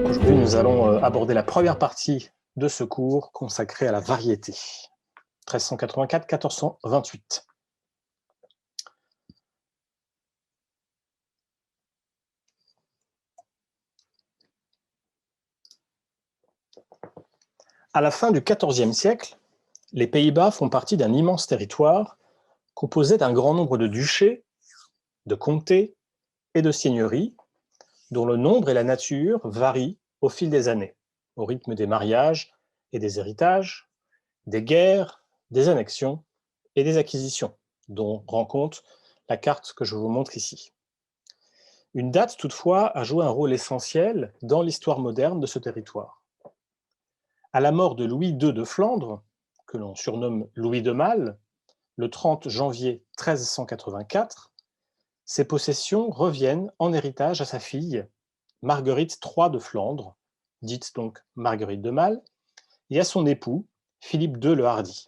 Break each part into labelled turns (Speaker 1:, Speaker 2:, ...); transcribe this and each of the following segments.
Speaker 1: Aujourd'hui, nous allons aborder la première partie de ce cours consacré à la variété. 1384-1428. À la fin du XIVe siècle, les Pays-Bas font partie d'un immense territoire composé d'un grand nombre de duchés, de comtés et de seigneuries, dont le nombre et la nature varient au fil des années, au rythme des mariages et des héritages, des guerres, des annexions et des acquisitions, dont rend compte la carte que je vous montre ici. Une date, toutefois, a joué un rôle essentiel dans l'histoire moderne de ce territoire. À la mort de Louis II de Flandre, que l'on surnomme Louis de Malle, le 30 janvier 1384, ses possessions reviennent en héritage à sa fille, Marguerite III de Flandre, dite donc Marguerite de Malle, et à son époux, Philippe II le Hardi.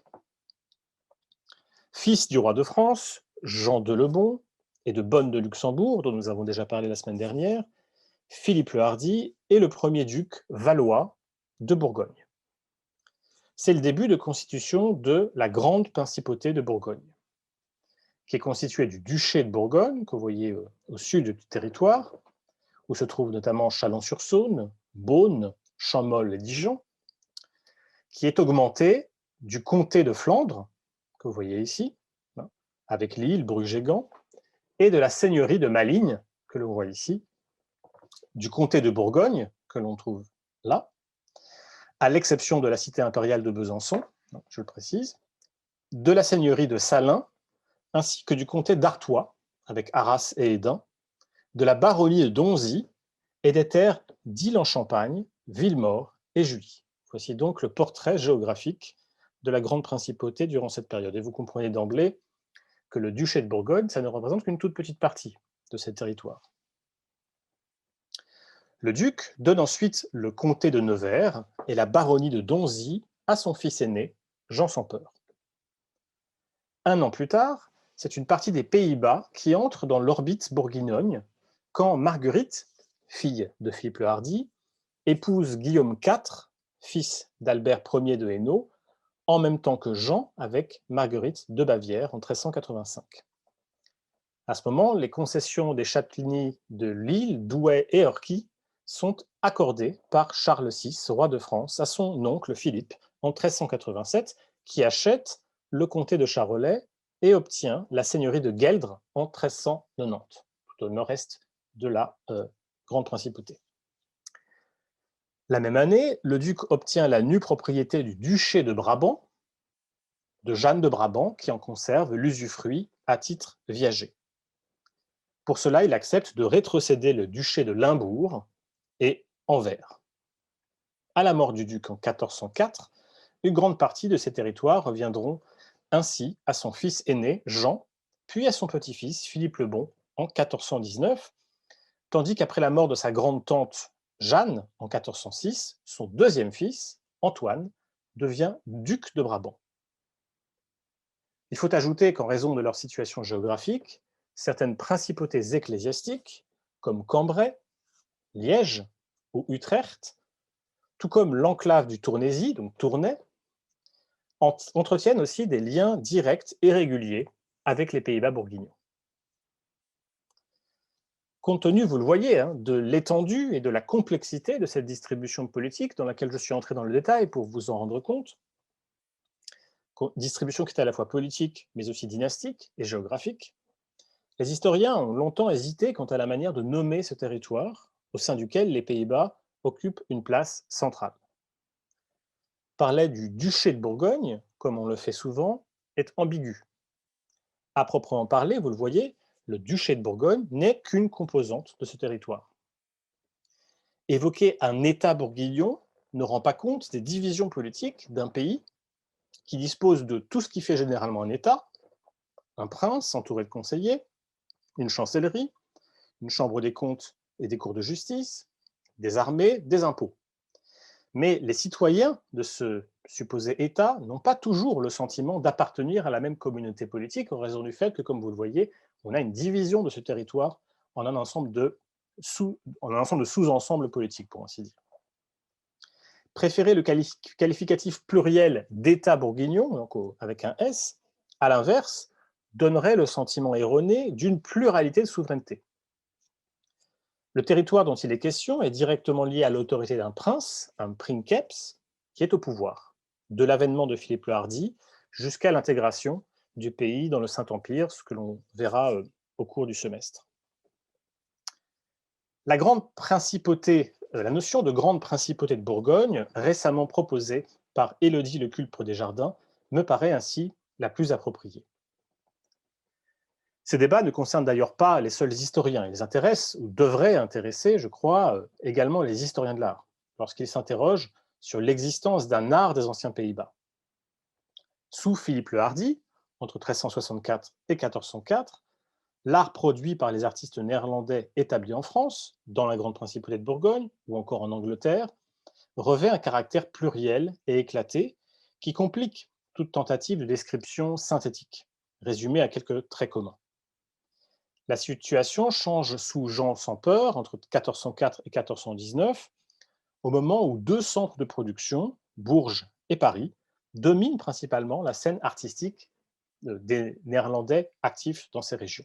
Speaker 1: Fils du roi de France, Jean de Lebon, et de Bonne de Luxembourg, dont nous avons déjà parlé la semaine dernière, Philippe le Hardi est le premier duc valois de Bourgogne. C'est le début de constitution de la Grande Principauté de Bourgogne, qui est constituée du duché de Bourgogne, que vous voyez au sud du territoire, où se trouvent notamment Chalon-sur-Saône, Beaune, Champmol et Dijon, qui est augmenté du comté de Flandre, que vous voyez ici, avec Lille, Bruges et Gand, et de la seigneurie de Maligne, que l'on voit ici, du comté de Bourgogne, que l'on trouve là, à l'exception de la cité impériale de Besançon, je le précise, de la seigneurie de Salins, ainsi que du comté d'Artois, avec Arras et Hesdin, de la baronnie de Donzy et des terres d'Île-en-Champagne, Villemort et Julie. Voici donc le portrait géographique de la grande principauté durant cette période. Et vous comprenez d'emblée que le duché de Bourgogne, ça ne représente qu'une toute petite partie de ces territoires. Le duc donne ensuite le comté de Nevers et la baronnie de Donzy à son fils aîné, Jean sans Peur. Un an plus tard, c'est une partie des Pays-Bas qui entre dans l'orbite bourguignonne quand Marguerite, fille de Philippe le Hardi, épouse Guillaume IV, fils d'Albert Ier de Hainaut, en même temps que Jean avec Marguerite de Bavière en 1385. À ce moment, les concessions des châtellenies de Lille, Douai et Orchies sont accordées par Charles VI, roi de France, à son oncle Philippe en 1387, qui achète le comté de Charolais et obtient la seigneurie de Gueldre en 1390, tout au nord-est de la Grande Principauté. La même année, le duc obtient la nue propriété du duché de Brabant, de Jeanne de Brabant, qui en conserve l'usufruit à titre viager. Pour cela, il accepte de rétrocéder le duché de Limbourg et Anvers. À la mort du duc en 1404, une grande partie de ces territoires reviendront ainsi à son fils aîné, Jean, puis à son petit-fils, Philippe le Bon, en 1419, tandis qu'après la mort de sa grande-tante Jeanne, en 1406, son deuxième fils, Antoine, devient duc de Brabant. Il faut ajouter qu'en raison de leur situation géographique, certaines principautés ecclésiastiques, comme Cambrai, Liège ou Utrecht, tout comme l'enclave du Tournaisis, donc Tournai, entretiennent aussi des liens directs et réguliers avec les Pays-Bas bourguignons. Compte tenu, vous le voyez, de l'étendue et de la complexité de cette distribution politique dans laquelle je suis entré dans le détail pour vous en rendre compte, distribution qui est à la fois politique mais aussi dynastique et géographique, les historiens ont longtemps hésité quant à la manière de nommer ce territoire au sein duquel les Pays-Bas occupent une place centrale. Parler du duché de Bourgogne, comme on le fait souvent, est ambigu. À proprement parler, vous le voyez, le duché de Bourgogne n'est qu'une composante de ce territoire. Évoquer un État bourguignon ne rend pas compte des divisions politiques d'un pays qui dispose de tout ce qui fait généralement un État, un prince entouré de conseillers, une chancellerie, une chambre des comptes et des cours de justice, des armées, des impôts. Mais les citoyens de ce supposé État n'ont pas toujours le sentiment d'appartenir à la même communauté politique en raison du fait que, comme vous le voyez, on a une division de ce territoire en un ensemble de sous-ensembles politiques, pour ainsi dire. Préférer le qualificatif pluriel d'État bourguignon, donc avec un S, à l'inverse, donnerait le sentiment erroné d'une pluralité de souveraineté. Le territoire dont il est question est directement lié à l'autorité d'un prince, un princeps, qui est au pouvoir, de l'avènement de Philippe le Hardi jusqu'à l'intégration du pays dans le Saint-Empire, ce que l'on verra au cours du semestre. La notion de grande principauté de Bourgogne, récemment proposée par Élodie Le Culpre Desjardins, me paraît ainsi la plus appropriée. Ces débats ne concernent d'ailleurs pas les seuls historiens. Ils intéressent, ou devraient intéresser, je crois, également les historiens de l'art, lorsqu'ils s'interrogent sur l'existence d'un art des anciens Pays-Bas. Sous Philippe le Hardi, entre 1364 et 1404, l'art produit par les artistes néerlandais établis en France, dans la grande principauté de Bourgogne ou encore en Angleterre, revêt un caractère pluriel et éclaté qui complique toute tentative de description synthétique, résumée à quelques traits communs. La situation change sous Jean sans peur, entre 1404 et 1419, au moment où deux centres de production, Bourges et Paris, dominent principalement la scène artistique des Néerlandais actifs dans ces régions,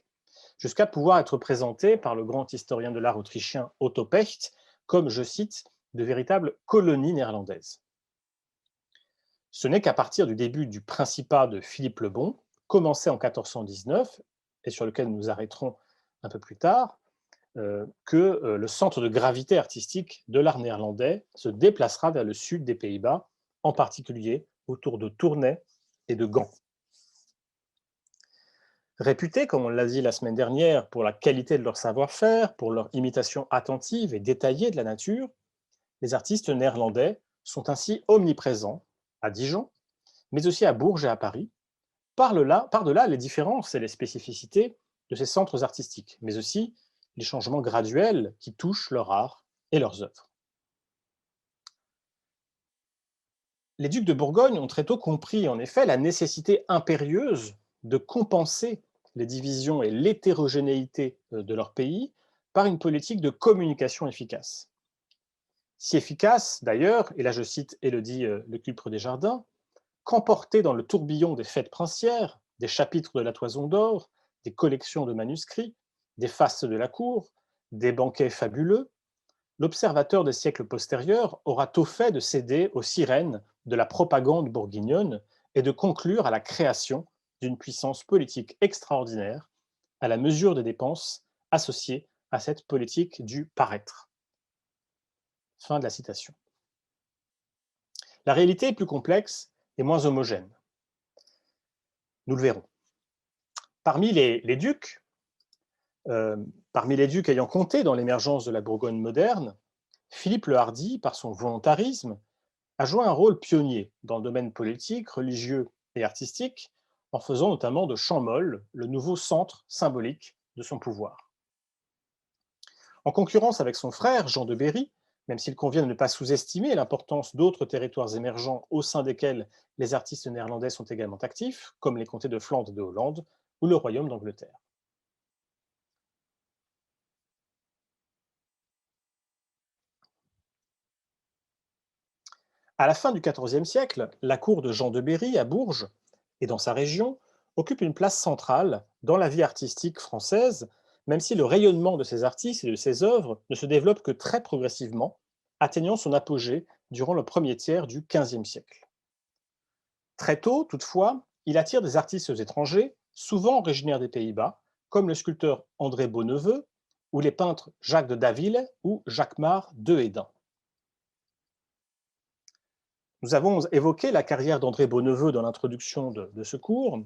Speaker 1: jusqu'à pouvoir être présentés par le grand historien de l'art autrichien Otto Pecht comme, je cite, de véritables colonies néerlandaises. Ce n'est qu'à partir du début du principat de Philippe le Bon, commencé en 1419, et sur lequel nous arrêterons un peu plus tard, que le centre de gravité artistique de l'art néerlandais se déplacera vers le sud des Pays-Bas, en particulier autour de Tournai et de Gand. Réputés, comme on l'a dit la semaine dernière, pour la qualité de leur savoir-faire, pour leur imitation attentive et détaillée de la nature, les artistes néerlandais sont ainsi omniprésents à Dijon, mais aussi à Bourges et à Paris, par-delà les différences et les spécificités de ces centres artistiques, mais aussi les changements graduels qui touchent leur art et leurs œuvres. Les ducs de Bourgogne ont très tôt compris, en effet, la nécessité impérieuse de compenser les divisions et l'hétérogénéité de leur pays par une politique de communication efficace. Si efficace, d'ailleurs, et là je cite Élodie Le Culpre Desjardins, qu'emporter dans le tourbillon des fêtes princières, des chapitres de la Toison d'Or, des collections de manuscrits, des fastes de la cour, des banquets fabuleux, l'observateur des siècles postérieurs aura tôt fait de céder aux sirènes de la propagande bourguignonne et de conclure à la création d'une puissance politique extraordinaire à la mesure des dépenses associées à cette politique du paraître. Fin de la citation. La réalité est plus complexe et moins homogène. Nous le verrons. Parmi les ducs ayant compté dans l'émergence de la Bourgogne moderne, Philippe le Hardi, par son volontarisme, a joué un rôle pionnier dans le domaine politique, religieux et artistique, en faisant notamment de Champmolles le nouveau centre symbolique de son pouvoir. En concurrence avec son frère, Jean de Berry, même s'il convient de ne pas sous-estimer l'importance d'autres territoires émergents au sein desquels les artistes néerlandais sont également actifs, comme les comtés de Flandre et de Hollande ou le royaume d'Angleterre. À la fin du XIVe siècle, la cour de Jean de Berry à Bourges et dans sa région occupe une place centrale dans la vie artistique française, même si le rayonnement de ces artistes et de ces œuvres ne se développe que très progressivement, atteignant son apogée durant le premier tiers du XVe siècle. Très tôt, toutefois, il attire des artistes étrangers, souvent originaires des Pays-Bas, comme le sculpteur André Beauneveu ou les peintres Jacques de David ou Jacquemart de Hedin. Nous avons évoqué la carrière d'André Beauneveu dans l'introduction de ce cours.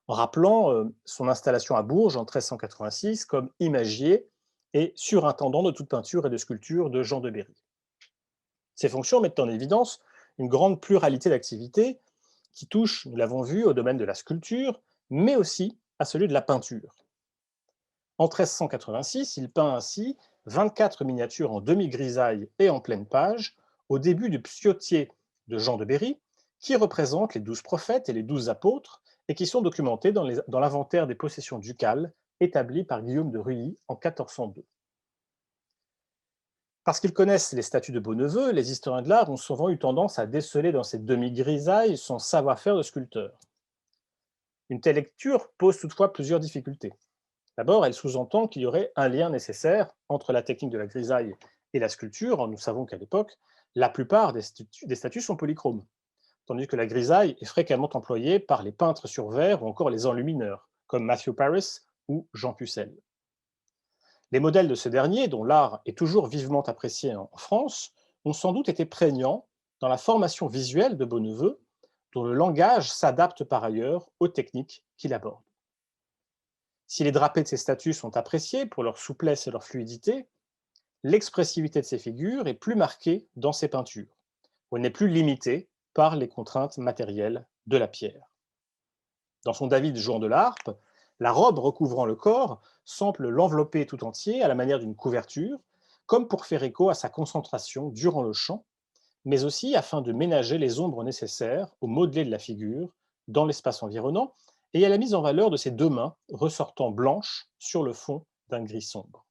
Speaker 1: en rappelant son installation à Bourges en 1386 comme imagier et surintendant de toute peinture et de sculpture de Jean de Berry. Ces fonctions mettent en évidence une grande pluralité d'activités qui touchent, nous l'avons vu, au domaine de la sculpture, mais aussi à celui de la peinture. En 1386, il peint ainsi 24 miniatures en demi-grisaille et en pleine page, au début du psiotier de Jean de Berry, qui représentent les 12 prophètes et les 12 apôtres, et qui sont documentés dans l'inventaire des possessions ducales établi par Guillaume de Rully en 1402. Parce qu'ils connaissent les statuts de Beauneveu, les historiens de l'art ont souvent eu tendance à déceler dans cette demi-grisaille son savoir-faire de sculpteur. Une telle lecture pose toutefois plusieurs difficultés. D'abord, elle sous-entend qu'il y aurait un lien nécessaire entre la technique de la grisaille et la sculpture. Nous savons qu'à l'époque, la plupart des statues sont polychromes, tandis que la grisaille est fréquemment employée par les peintres sur verre ou encore les enlumineurs, comme Matthew Paris ou Jean Pucelle. Les modèles de ce dernier, dont l'art est toujours vivement apprécié en France, ont sans doute été prégnants dans la formation visuelle de Beauneveu, dont le langage s'adapte par ailleurs aux techniques qu'il aborde. Si les drapés de ces statues sont appréciés pour leur souplesse et leur fluidité, l'expressivité de ces figures est plus marquée dans ces peintures, où elle n'est plus limitée par les contraintes matérielles de la pierre. Dans son David jouant de l'harpe, la robe recouvrant le corps semble l'envelopper tout entier à la manière d'une couverture, comme pour faire écho à sa concentration durant le chant, mais aussi afin de ménager les ombres nécessaires au modelé de la figure dans l'espace environnant et à la mise en valeur de ses deux mains ressortant blanches sur le fond d'un gris sombre.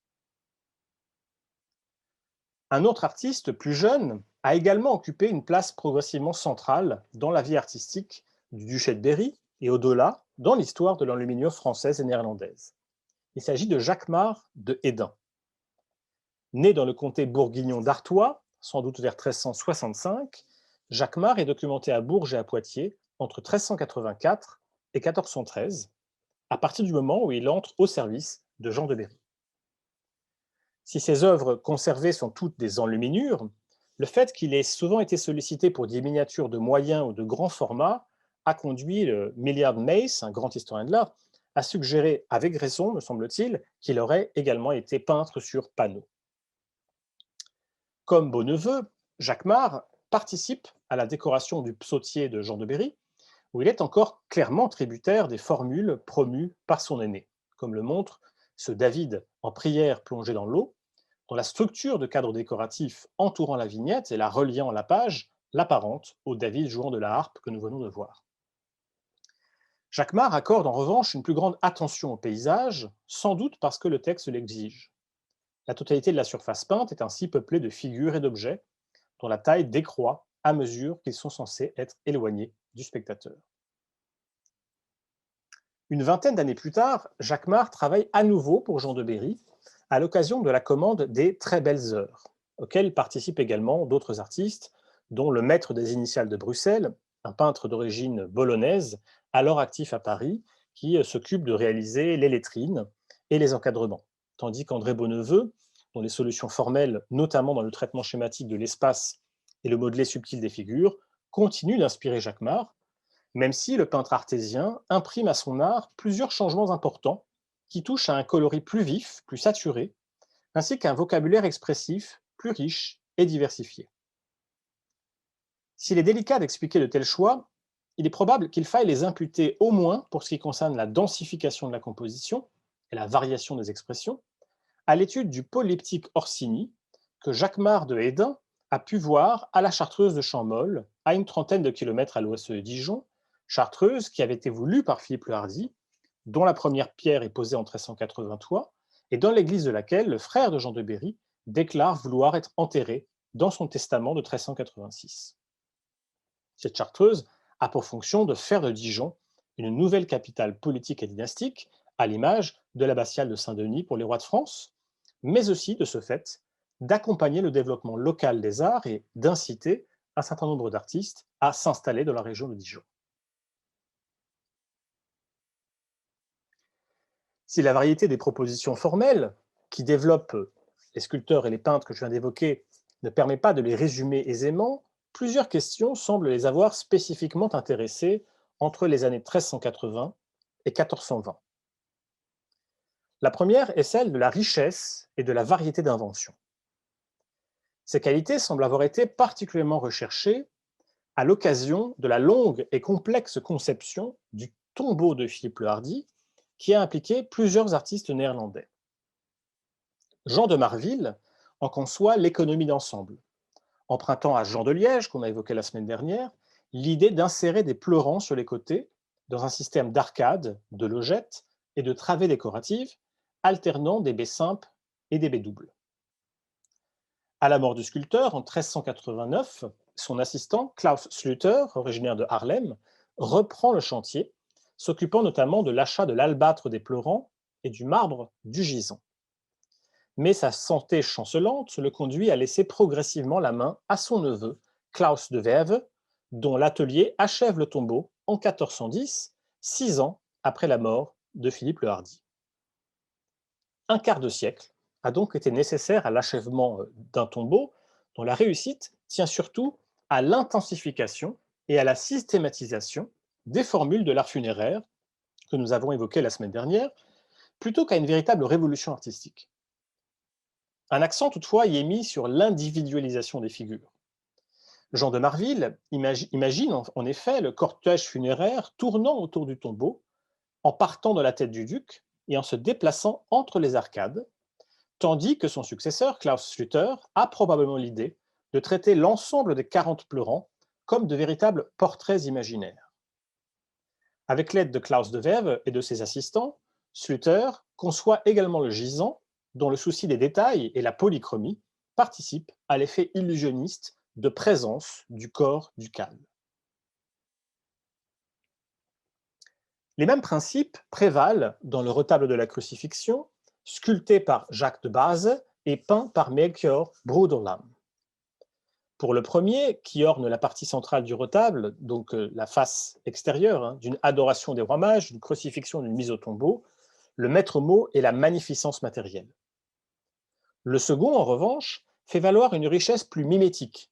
Speaker 1: Un autre artiste, plus jeune, a également occupé une place progressivement centrale dans la vie artistique du duché de Berry et au-delà dans l'histoire de l'enluminure française et néerlandaise. Il s'agit de Jacquemart de Hesdin. Né dans le comté bourguignon d'Artois, sans doute vers 1365, Jacquemart est documenté à Bourges et à Poitiers entre 1384 et 1413, à partir du moment où il entre au service de Jean de Berry. Si ses œuvres conservées sont toutes des enluminures, le fait qu'il ait souvent été sollicité pour des miniatures de moyen ou de grand format a conduit le Millard Mace, un grand historien de l'art, à suggérer, avec raison, me semble-t-il, qu'il aurait également été peintre sur panneau. Comme Beauneveu, Jacquemart participe à la décoration du psautier de Jean de Berry, où il est encore clairement tributaire des formules promues par son aîné, comme le montre ce David en prière plongé dans l'eau, dont la structure de cadre décoratif entourant la vignette et la reliant à la page l'apparente au David jouant de la harpe que nous venons de voir. Jacquemart accorde en revanche une plus grande attention au paysage, sans doute parce que le texte l'exige. La totalité de la surface peinte est ainsi peuplée de figures et d'objets dont la taille décroît à mesure qu'ils sont censés être éloignés du spectateur. Une vingtaine d'années plus tard, Jacquemart travaille à nouveau pour Jean de Berry à l'occasion de la commande des Très belles heures, auxquelles participent également d'autres artistes, dont le maître des initiales de Bruxelles, un peintre d'origine bolognaise, alors actif à Paris, qui s'occupe de réaliser les lettrines et les encadrements, tandis qu'André Beauneveu, dont les solutions formelles, notamment dans le traitement schématique de l'espace et le modelé subtil des figures, continuent d'inspirer Jacquemart, même si le peintre artésien imprime à son art plusieurs changements importants qui touchent à un coloris plus vif, plus saturé, ainsi qu'un vocabulaire expressif plus riche et diversifié. S'il est délicat d'expliquer de tels choix, il est probable qu'il faille les imputer au moins pour ce qui concerne la densification de la composition et la variation des expressions, à l'étude du polyptyque Orsini que Jacquemart de Hesdin a pu voir à la Chartreuse de Champmolles, à une trentaine de kilomètres à l'ouest de Dijon, Chartreuse qui avait été voulue par Philippe le Hardi, dont la première pierre est posée en 1383, et dans l'église de laquelle le frère de Jean de Berry déclare vouloir être enterré dans son testament de 1386. Cette chartreuse a pour fonction de faire de Dijon une nouvelle capitale politique et dynastique, à l'image de l'abbatiale de Saint-Denis pour les rois de France, mais aussi, de ce fait, d'accompagner le développement local des arts et d'inciter un certain nombre d'artistes à s'installer dans la région de Dijon. Si la variété des propositions formelles qui développent les sculpteurs et les peintres que je viens d'évoquer ne permet pas de les résumer aisément, plusieurs questions semblent les avoir spécifiquement intéressés entre les années 1380 et 1420. La première est celle de la richesse et de la variété d'inventions. Ces qualités semblent avoir été particulièrement recherchées à l'occasion de la longue et complexe conception du tombeau de Philippe le Hardi, qui a impliqué plusieurs artistes néerlandais. Jean de Marville en conçoit l'économie d'ensemble, empruntant à Jean de Liège, qu'on a évoqué la semaine dernière, l'idée d'insérer des pleurants sur les côtés dans un système d'arcades, de logettes et de travées décoratives, alternant des baies simples et des baies doubles. À la mort du sculpteur, en 1389, son assistant, Klaus Sluter, originaire de Haarlem, reprend le chantier, s'occupant notamment de l'achat de l'albâtre des pleurants et du marbre du gisant. Mais sa santé chancelante le conduit à laisser progressivement la main à son neveu, Klaus de Verve, dont l'atelier achève le tombeau en 1410, 6 ans après la mort de Philippe le Hardi. Un quart de siècle a donc été nécessaire à l'achèvement d'un tombeau dont la réussite tient surtout à l'intensification et à la systématisation des formules de l'art funéraire que nous avons évoquées la semaine dernière, plutôt qu'à une véritable révolution artistique. Un accent toutefois y est mis sur l'individualisation des figures. Jean de Marville imagine en effet le cortège funéraire tournant autour du tombeau, en partant de la tête du duc et en se déplaçant entre les arcades, tandis que son successeur, Klaus Sluter, a probablement l'idée de traiter l'ensemble des 40 pleurants comme de véritables portraits imaginaires. Avec l'aide de Klaus de Verve et de ses assistants, Sluter conçoit également le gisant, dont le souci des détails et la polychromie participent à l'effet illusionniste de présence du corps du calme. Les mêmes principes prévalent dans le retable de la crucifixion, sculpté par Jacques de Base et peint par Melchior Broederlam. Pour le premier, qui orne la partie centrale du retable, donc la face extérieure, d'une adoration des rois mages, d'une crucifixion, d'une mise au tombeau, le maître mot est la magnificence matérielle. Le second, en revanche, fait valoir une richesse plus mimétique,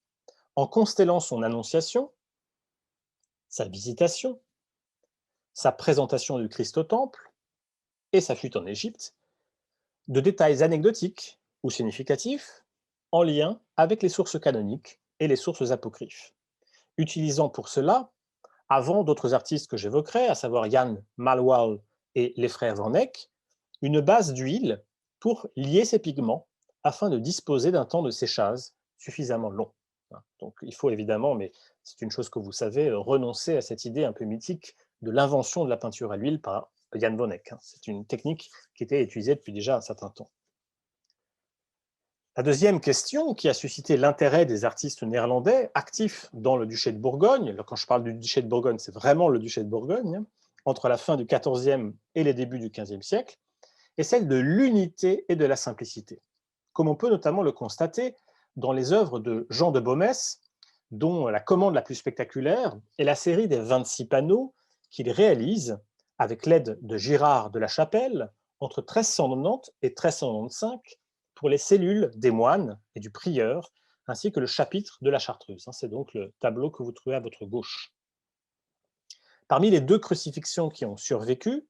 Speaker 1: en constellant son annonciation, sa visitation, sa présentation du Christ au temple et sa fuite en Égypte, de détails anecdotiques ou significatifs en lien avec les sources canoniques et les sources apocryphes, utilisant pour cela, avant d'autres artistes que j'évoquerai, à savoir Jan Malwal et les frères Van Eyck, une base d'huile pour lier ces pigments afin de disposer d'un temps de séchage suffisamment long. Donc il faut évidemment, mais c'est une chose que vous savez, renoncer à cette idée un peu mythique de l'invention de la peinture à l'huile par Jan Van Eyck. C'est une technique qui était utilisée depuis déjà un certain temps. La deuxième question qui a suscité l'intérêt des artistes néerlandais actifs dans le duché de Bourgogne, quand je parle du duché de Bourgogne, c'est vraiment le duché de Bourgogne, entre la fin du XIVe et les débuts du XVe siècle, est celle de l'unité et de la simplicité, comme on peut notamment le constater dans les œuvres de Jean de Bomès, dont la commande la plus spectaculaire est la série des 26 panneaux qu'il réalise avec l'aide de Girard de la Chapelle entre 1390 et 1395 pour les cellules des moines et du prieur, ainsi que le chapitre de la Chartreuse. C'est donc le tableau que vous trouvez à votre gauche. Parmi les deux crucifixions qui ont survécu,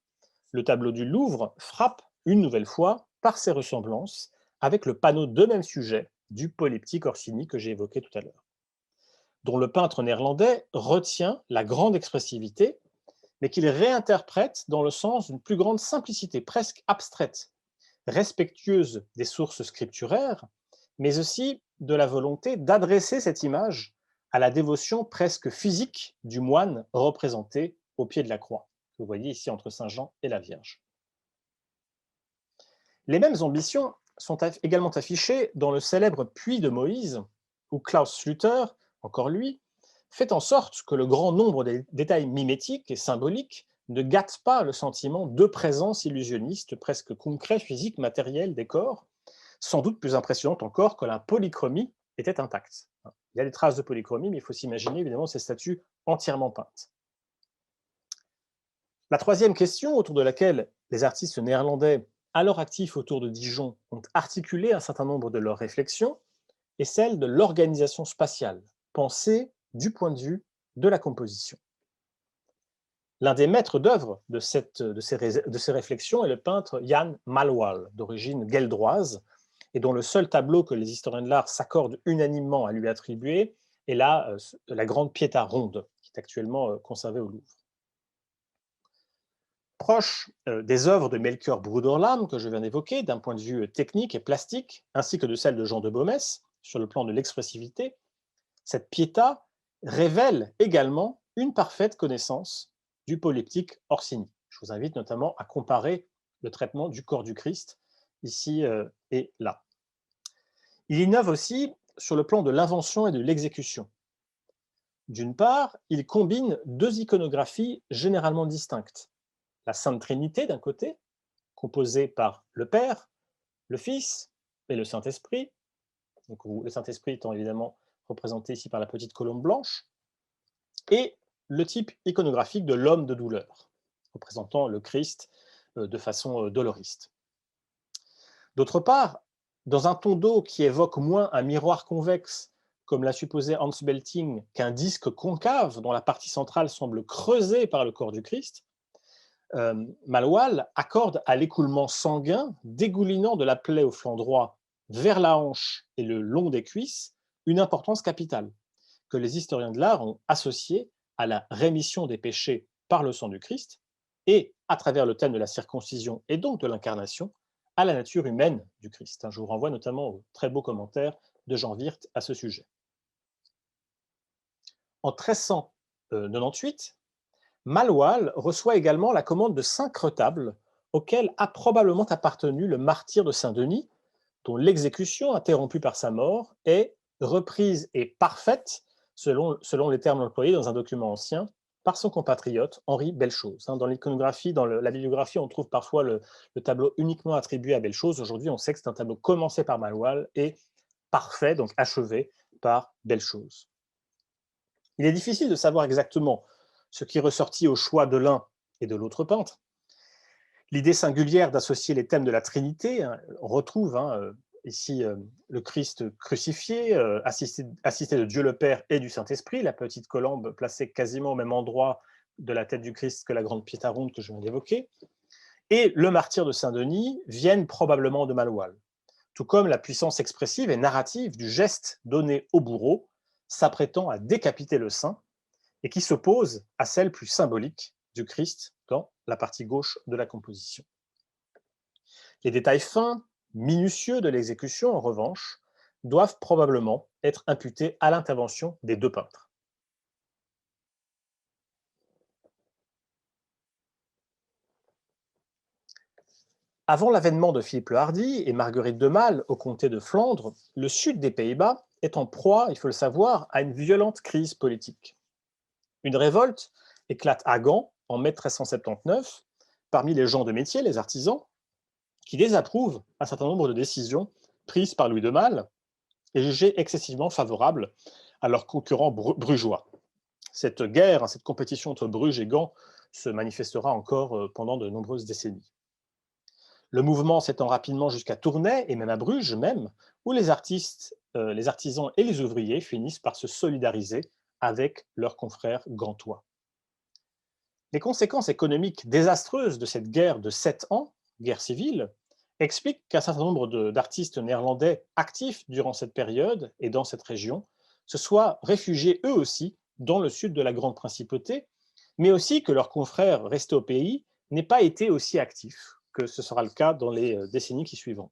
Speaker 1: le tableau du Louvre frappe une nouvelle fois par ses ressemblances avec le panneau de même sujet du polyptyque Orsini que j'ai évoqué tout à l'heure, dont le peintre néerlandais retient la grande expressivité, mais qu'il réinterprète dans le sens d'une plus grande simplicité, presque abstraite, respectueuse des sources scripturaires, mais aussi de la volonté d'adresser cette image à la dévotion presque physique du moine représenté au pied de la croix, que vous voyez ici entre Saint Jean et la Vierge. Les mêmes ambitions sont également affichées dans le célèbre Puits de Moïse, où Klaus Sluter, encore lui, fait en sorte que le grand nombre des détails mimétiques et symboliques ne gâtent pas le sentiment de présence illusionniste, presque concret, physique, matériel des corps, sans doute plus impressionnante encore que la polychromie était intacte. Il y a des traces de polychromie, mais il faut s'imaginer évidemment ces statues entièrement peintes. La troisième question autour de laquelle les artistes néerlandais, alors actifs autour de Dijon, ont articulé un certain nombre de leurs réflexions est celle de l'organisation spatiale, pensée du point de vue de la composition. L'un des maîtres d'œuvre de ces réflexions est le peintre Jan Malwal, d'origine gueldroise, et dont le seul tableau que les historiens de l'art s'accordent unanimement à lui attribuer est la Grande Pietà ronde, qui est actuellement conservée au Louvre. Proche des œuvres de Melchior Bruderlam que je viens d'évoquer, d'un point de vue technique et plastique, ainsi que de celles de Jean de Bomès, sur le plan de l'expressivité, cette Pietà révèle également une parfaite connaissance du polyptyque Orsini. Je vous invite notamment à comparer le traitement du corps du Christ ici et là. Il innove aussi sur le plan de l'invention et de l'exécution. D'une part, il combine deux iconographies généralement distinctes. La Sainte Trinité d'un côté, composée par le Père, le Fils et le Saint-Esprit, donc le Saint-Esprit étant évidemment représenté ici par la petite colombe blanche, et le type iconographique de l'homme de douleur, représentant le Christ de façon doloriste. D'autre part, dans un ton d'eau qui évoque moins un miroir convexe, comme l'a supposé Hans Belting, qu'un disque concave dont la partie centrale semble creusée par le corps du Christ, Malwal accorde à l'écoulement sanguin dégoulinant de la plaie au flanc droit vers la hanche et le long des cuisses une importance capitale, que les historiens de l'art ont associée à la rémission des péchés par le sang du Christ et, à travers le thème de la circoncision et donc de l'incarnation, à la nature humaine du Christ. Je vous renvoie notamment au très beau commentaire de Jean Wirth à ce sujet. En 1398, Malwal reçoit également la commande de 5 retables auxquels a probablement appartenu le martyr de Saint-Denis, dont l'exécution, interrompue par sa mort, est reprise et parfaite, selon les termes employés dans un document ancien, par son compatriote Henri Belchose. Dans l'iconographie, dans la bibliographie, on trouve parfois le tableau uniquement attribué à Belchose. Aujourd'hui, on sait que c'est un tableau commencé par Malwal et parfait, donc achevé par Belchose. Il est difficile de savoir exactement ce qui ressortit au choix de l'un et de l'autre peintre. L'idée singulière d'associer les thèmes de la Trinité, on retrouve ici le Christ crucifié, assisté de Dieu le Père et du Saint-Esprit, la petite colombe placée quasiment au même endroit de la tête du Christ que la grande Pietà ronde que je viens d'évoquer, et le martyr de Saint-Denis viennent probablement de Malwal, tout comme la puissance expressive et narrative du geste donné au bourreau, s'apprêtant à décapiter le saint, et qui s'oppose à celle plus symbolique du Christ dans la partie gauche de la composition. Les détails fins, minutieux de l'exécution, en revanche, doivent probablement être imputés à l'intervention des deux peintres. Avant l'avènement de Philippe le Hardi et Marguerite de Malle au comté de Flandre, le sud des Pays-Bas est en proie, il faut le savoir, à une violente crise politique. Une révolte éclate à Gand en mai 1379 parmi les gens de métier, les artisans, qui désapprouvent un certain nombre de décisions prises par Louis de Malle et jugées excessivement favorables à leurs concurrents brugeois. Cette guerre, cette compétition entre Bruges et Gand se manifestera encore pendant de nombreuses décennies. Le mouvement s'étend rapidement jusqu'à Tournai et même à Bruges même, où les artisans et les ouvriers finissent par se solidariser avec leurs confrères gantois. Les conséquences économiques désastreuses de cette guerre de 7 ans, guerre civile, expliquent qu'un certain nombre d'artistes néerlandais actifs durant cette période et dans cette région se soient réfugiés eux aussi dans le sud de la Grande Principauté, mais aussi que leurs confrères restés au pays n'aient pas été aussi actifs que ce sera le cas dans les décennies qui suivront.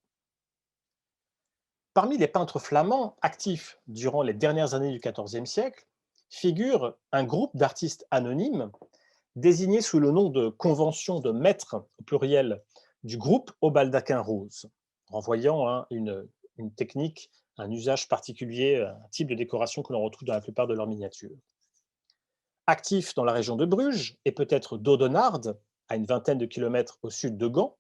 Speaker 1: Parmi les peintres flamands actifs durant les dernières années du XIVe siècle figure un groupe d'artistes anonymes désignés sous le nom de convention de maîtres, au pluriel, du groupe au baldaquin rose, renvoyant à une technique, un usage particulier, un type de décoration que l'on retrouve dans la plupart de leurs miniatures. Actifs dans la région de Bruges et peut-être d'Audenarde, à une vingtaine de kilomètres au sud de Gand,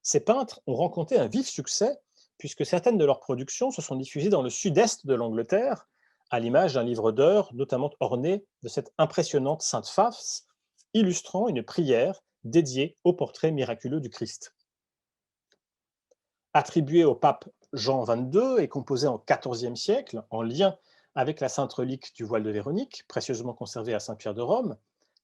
Speaker 1: ces peintres ont rencontré un vif succès puisque certaines de leurs productions se sont diffusées dans le sud-est de l'Angleterre, à l'image d'un livre d'heures notamment orné de cette impressionnante Sainte Face, illustrant une prière dédiée au portrait miraculeux du Christ. Attribué au pape Jean XXII et composé en XIVe siècle, en lien avec la sainte relique du voile de Véronique, précieusement conservée à Saint-Pierre de Rome,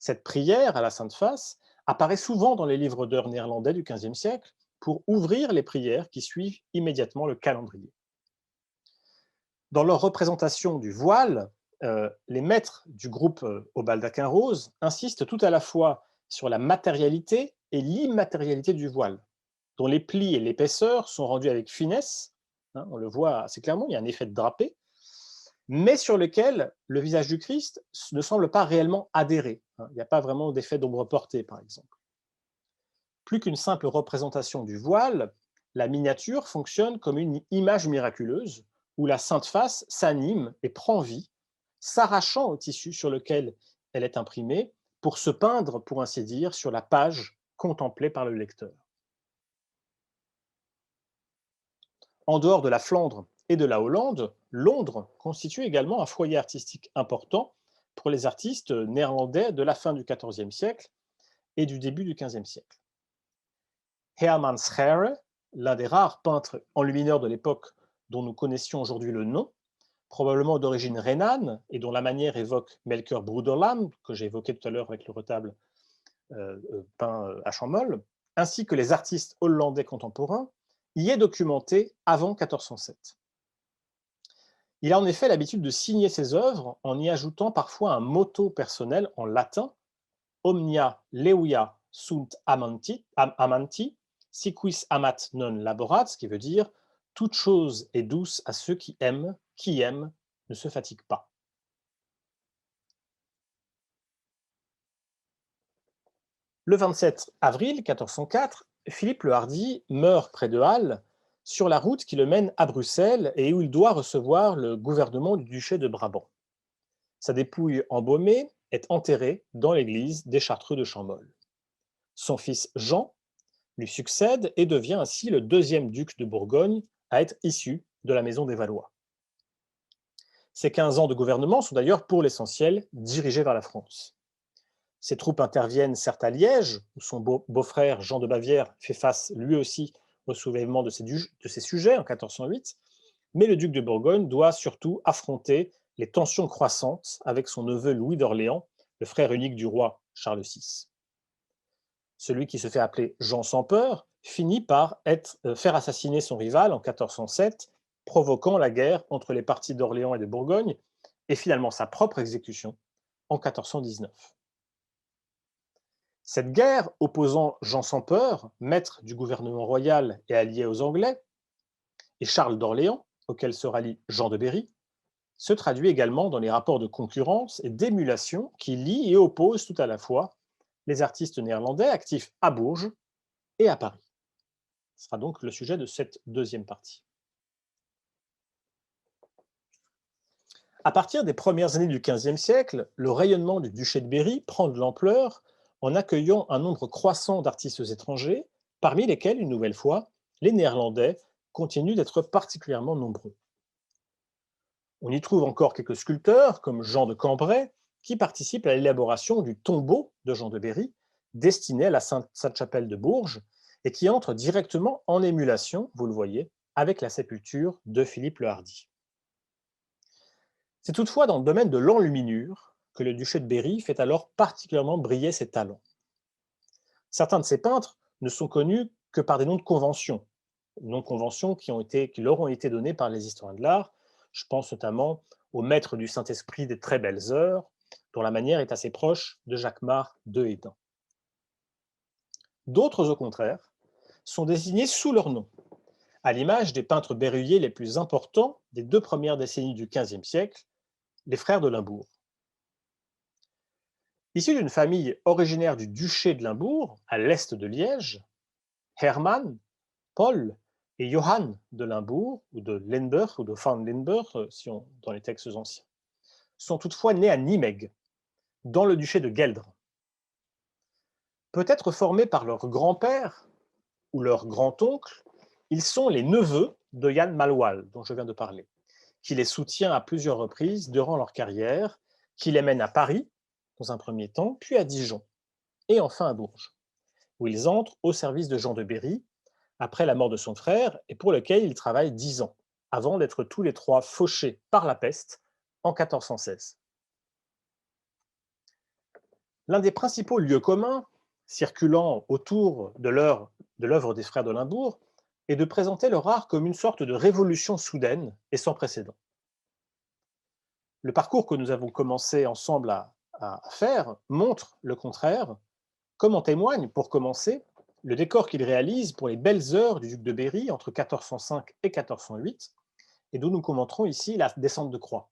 Speaker 1: Cette prière à la Sainte Face apparaît souvent dans les livres d'heures néerlandais du XVe siècle pour ouvrir les prières qui suivent immédiatement le calendrier. Dans leur représentation du voile, les maîtres du groupe au baldaquin rose insistent tout à la fois sur la matérialité et l'immatérialité du voile, dont les plis et l'épaisseur sont rendus avec finesse, hein, on le voit assez clairement, il y a un effet de drapé, mais sur lequel le visage du Christ ne semble pas réellement adhérer, hein. Il n'y a pas vraiment d'effet d'ombre portée, par exemple. Plus qu'une simple représentation du voile, la miniature fonctionne comme une image miraculeuse où la Sainte Face s'anime et prend vie, s'arrachant au tissu sur lequel elle est imprimée pour se peindre, pour ainsi dire, sur la page contemplée par le lecteur. En dehors de la Flandre et de la Hollande, Londres constitue également un foyer artistique important pour les artistes néerlandais de la fin du XIVe siècle et du début du XVe siècle. Herman Schaere, l'un des rares peintres enlumineurs de l'époque dont nous connaissions aujourd'hui le nom, probablement d'origine rhénane et dont la manière évoque Melchior Bruderlam, que j'ai évoqué tout à l'heure avec le retable peint à Champmolle, ainsi que les artistes hollandais contemporains, y est documenté avant 1407. Il a en effet l'habitude de signer ses œuvres en y ajoutant parfois un motto personnel en latin, Omnia leuia sunt amanti, si quis amat non laborat, ce qui veut dire toute chose est douce à ceux qui aiment ne se fatigue pas. Le 27 avril 1404, Philippe le Hardi meurt près de Halle, sur la route qui le mène à Bruxelles et où il doit recevoir le gouvernement du duché de Brabant. Sa dépouille embaumée est enterrée dans l'église des Chartreux de Champmolle. Son fils Jean lui succède et devient ainsi le deuxième duc de Bourgogne à être issu de la maison des Valois. Ces 15 ans de gouvernement sont d'ailleurs pour l'essentiel dirigés vers la France. Ses troupes interviennent certes à Liège, où son beau-frère Jean de Bavière fait face lui aussi au soulèvement de ses sujets en 1408, mais le duc de Bourgogne doit surtout affronter les tensions croissantes avec son neveu Louis d'Orléans, le frère unique du roi Charles VI. Celui qui se fait appeler Jean sans peur finit par faire assassiner son rival en 1407, provoquant la guerre entre les partis d'Orléans et de Bourgogne, et finalement sa propre exécution en 1419. Cette guerre opposant Jean sans peur, maître du gouvernement royal et allié aux Anglais, et Charles d'Orléans, auquel se rallie Jean de Berry, se traduit également dans les rapports de concurrence et d'émulation qui lient et opposent tout à la fois les artistes néerlandais actifs à Bourges et à Paris. Ce sera donc le sujet de cette deuxième partie. À partir des premières années du XVe siècle, le rayonnement du duché de Berry prend de l'ampleur en accueillant un nombre croissant d'artistes étrangers, parmi lesquels, une nouvelle fois, les Néerlandais continuent d'être particulièrement nombreux. On y trouve encore quelques sculpteurs, comme Jean de Cambrai, qui participent à l'élaboration du tombeau de Jean de Berry, destiné à la Sainte-Chapelle de Bourges, et qui entre directement en émulation, vous le voyez, avec la sépulture de Philippe le Hardi. C'est toutefois dans le domaine de l'enluminure que le duché de Berry fait alors particulièrement briller ses talents. Certains de ces peintres ne sont connus que par des noms de conventions qui leur ont été donnés par les historiens de l'art. Je pense notamment au maître du Saint-Esprit des très belles heures, dont la manière est assez proche de Jacquemart de Hesdin. D'autres, au contraire, sont désignés sous leur nom, à l'image des peintres berruyers les plus importants des 2 premières décennies du XVe siècle, les frères de Limbourg. Issus d'une famille originaire du duché de Limbourg, à l'est de Liège, Hermann, Paul et Johann de Limbourg, ou de Limburg, ou de Van Limburg, dans les textes anciens, sont toutefois nés à Nimègue, dans le duché de Gueldre. Peut-être formés par leur grand-père ou leur grand-oncle, ils sont les neveux de Jan Malwal, dont je viens de parler, qui les soutient à plusieurs reprises durant leur carrière, qui les mène à Paris, dans un premier temps, puis à Dijon, et enfin à Bourges, où ils entrent au service de Jean de Berry, après la mort de son frère, et pour lequel ils travaillent 10 ans, avant d'être tous les trois fauchés par la peste en 1416. L'un des principaux lieux communs circulant autour de l'œuvre des frères de Limbourg est de présenter leur art comme une sorte de révolution soudaine et sans précédent. Le parcours que nous avons commencé ensemble à faire montre le contraire, comme en témoigne, pour commencer, le décor qu'il réalise pour les belles heures du duc de Berry entre 1405 et 1408, et d'où nous commenterons ici la descente de croix.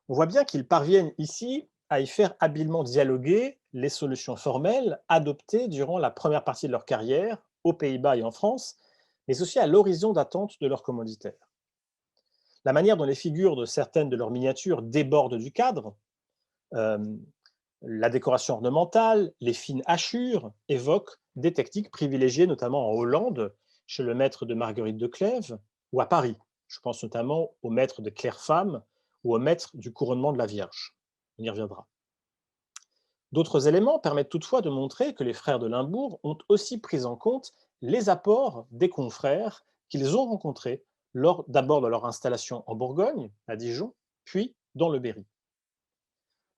Speaker 1: On voit bien qu'ils parviennent ici à y faire habilement dialoguer les solutions formelles adoptées durant la première partie de leur carrière, aux Pays-Bas et en France, mais aussi à l'horizon d'attente de leurs commanditaires. La manière dont les figures de certaines de leurs miniatures débordent du cadre, euh, la décoration ornementale, les fines hachures évoquent des techniques privilégiées notamment en Hollande, chez le maître de Marguerite de Clèves, ou à Paris. Je pense notamment au maître de Claire-Femme ou au maître du couronnement de la Vierge. On y reviendra. D'autres éléments permettent toutefois de montrer que les frères de Limbourg ont aussi pris en compte les apports des confrères qu'ils ont rencontrés d'abord de leur installation en Bourgogne, à Dijon, puis dans le Berry.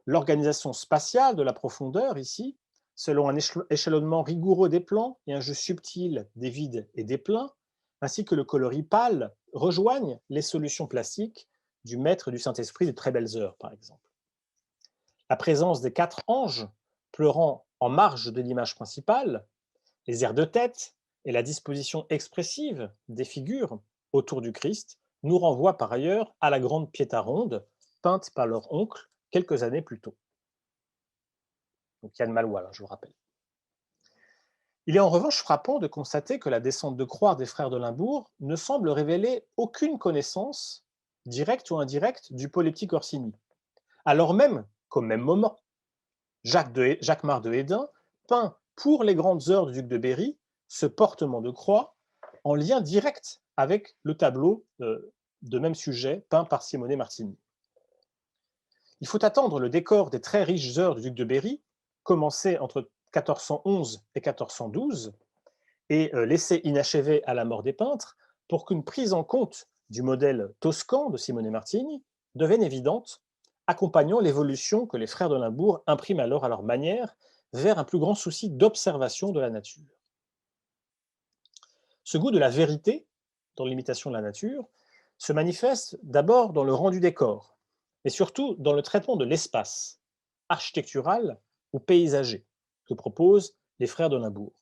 Speaker 1: L'organisation spatiale de la profondeur, ici, selon un échelonnement rigoureux des plans et un jeu subtil des vides et des pleins, ainsi que le coloris pâle, rejoignent les solutions classiques du maître du Saint-Esprit des très belles heures, par exemple. La présence des 4 anges pleurant en marge de l'image principale, les airs de tête et la disposition expressive des figures autour du Christ nous renvoient par ailleurs à la grande Pietà ronde, peinte par leur oncle quelques années plus tôt. Donc Yann Malois, je vous rappelle. Il est en revanche frappant de constater que la descente de croix des frères de Limbourg ne semble révéler aucune connaissance, directe ou indirecte, du polyptyque Orsini, alors même qu'au même moment, Jacques-Mar de Hédin peint pour les grandes heures du duc de Berry ce portement de croix en lien direct avec le tableau de même sujet peint par Simone Martini. Il faut attendre le décor des très riches heures du duc de Berry, commencé entre 1411 et 1412, et laissé inachevé à la mort des peintres, pour qu'une prise en compte du modèle toscan de Simone Martini devienne évidente, accompagnant l'évolution que les frères de Limbourg impriment alors à leur manière vers un plus grand souci d'observation de la nature. Ce goût de la vérité, dans l'imitation de la nature, se manifeste d'abord dans le rendu des corps, mais surtout dans le traitement de l'espace, architectural ou paysager, que proposent les frères de Limbourg.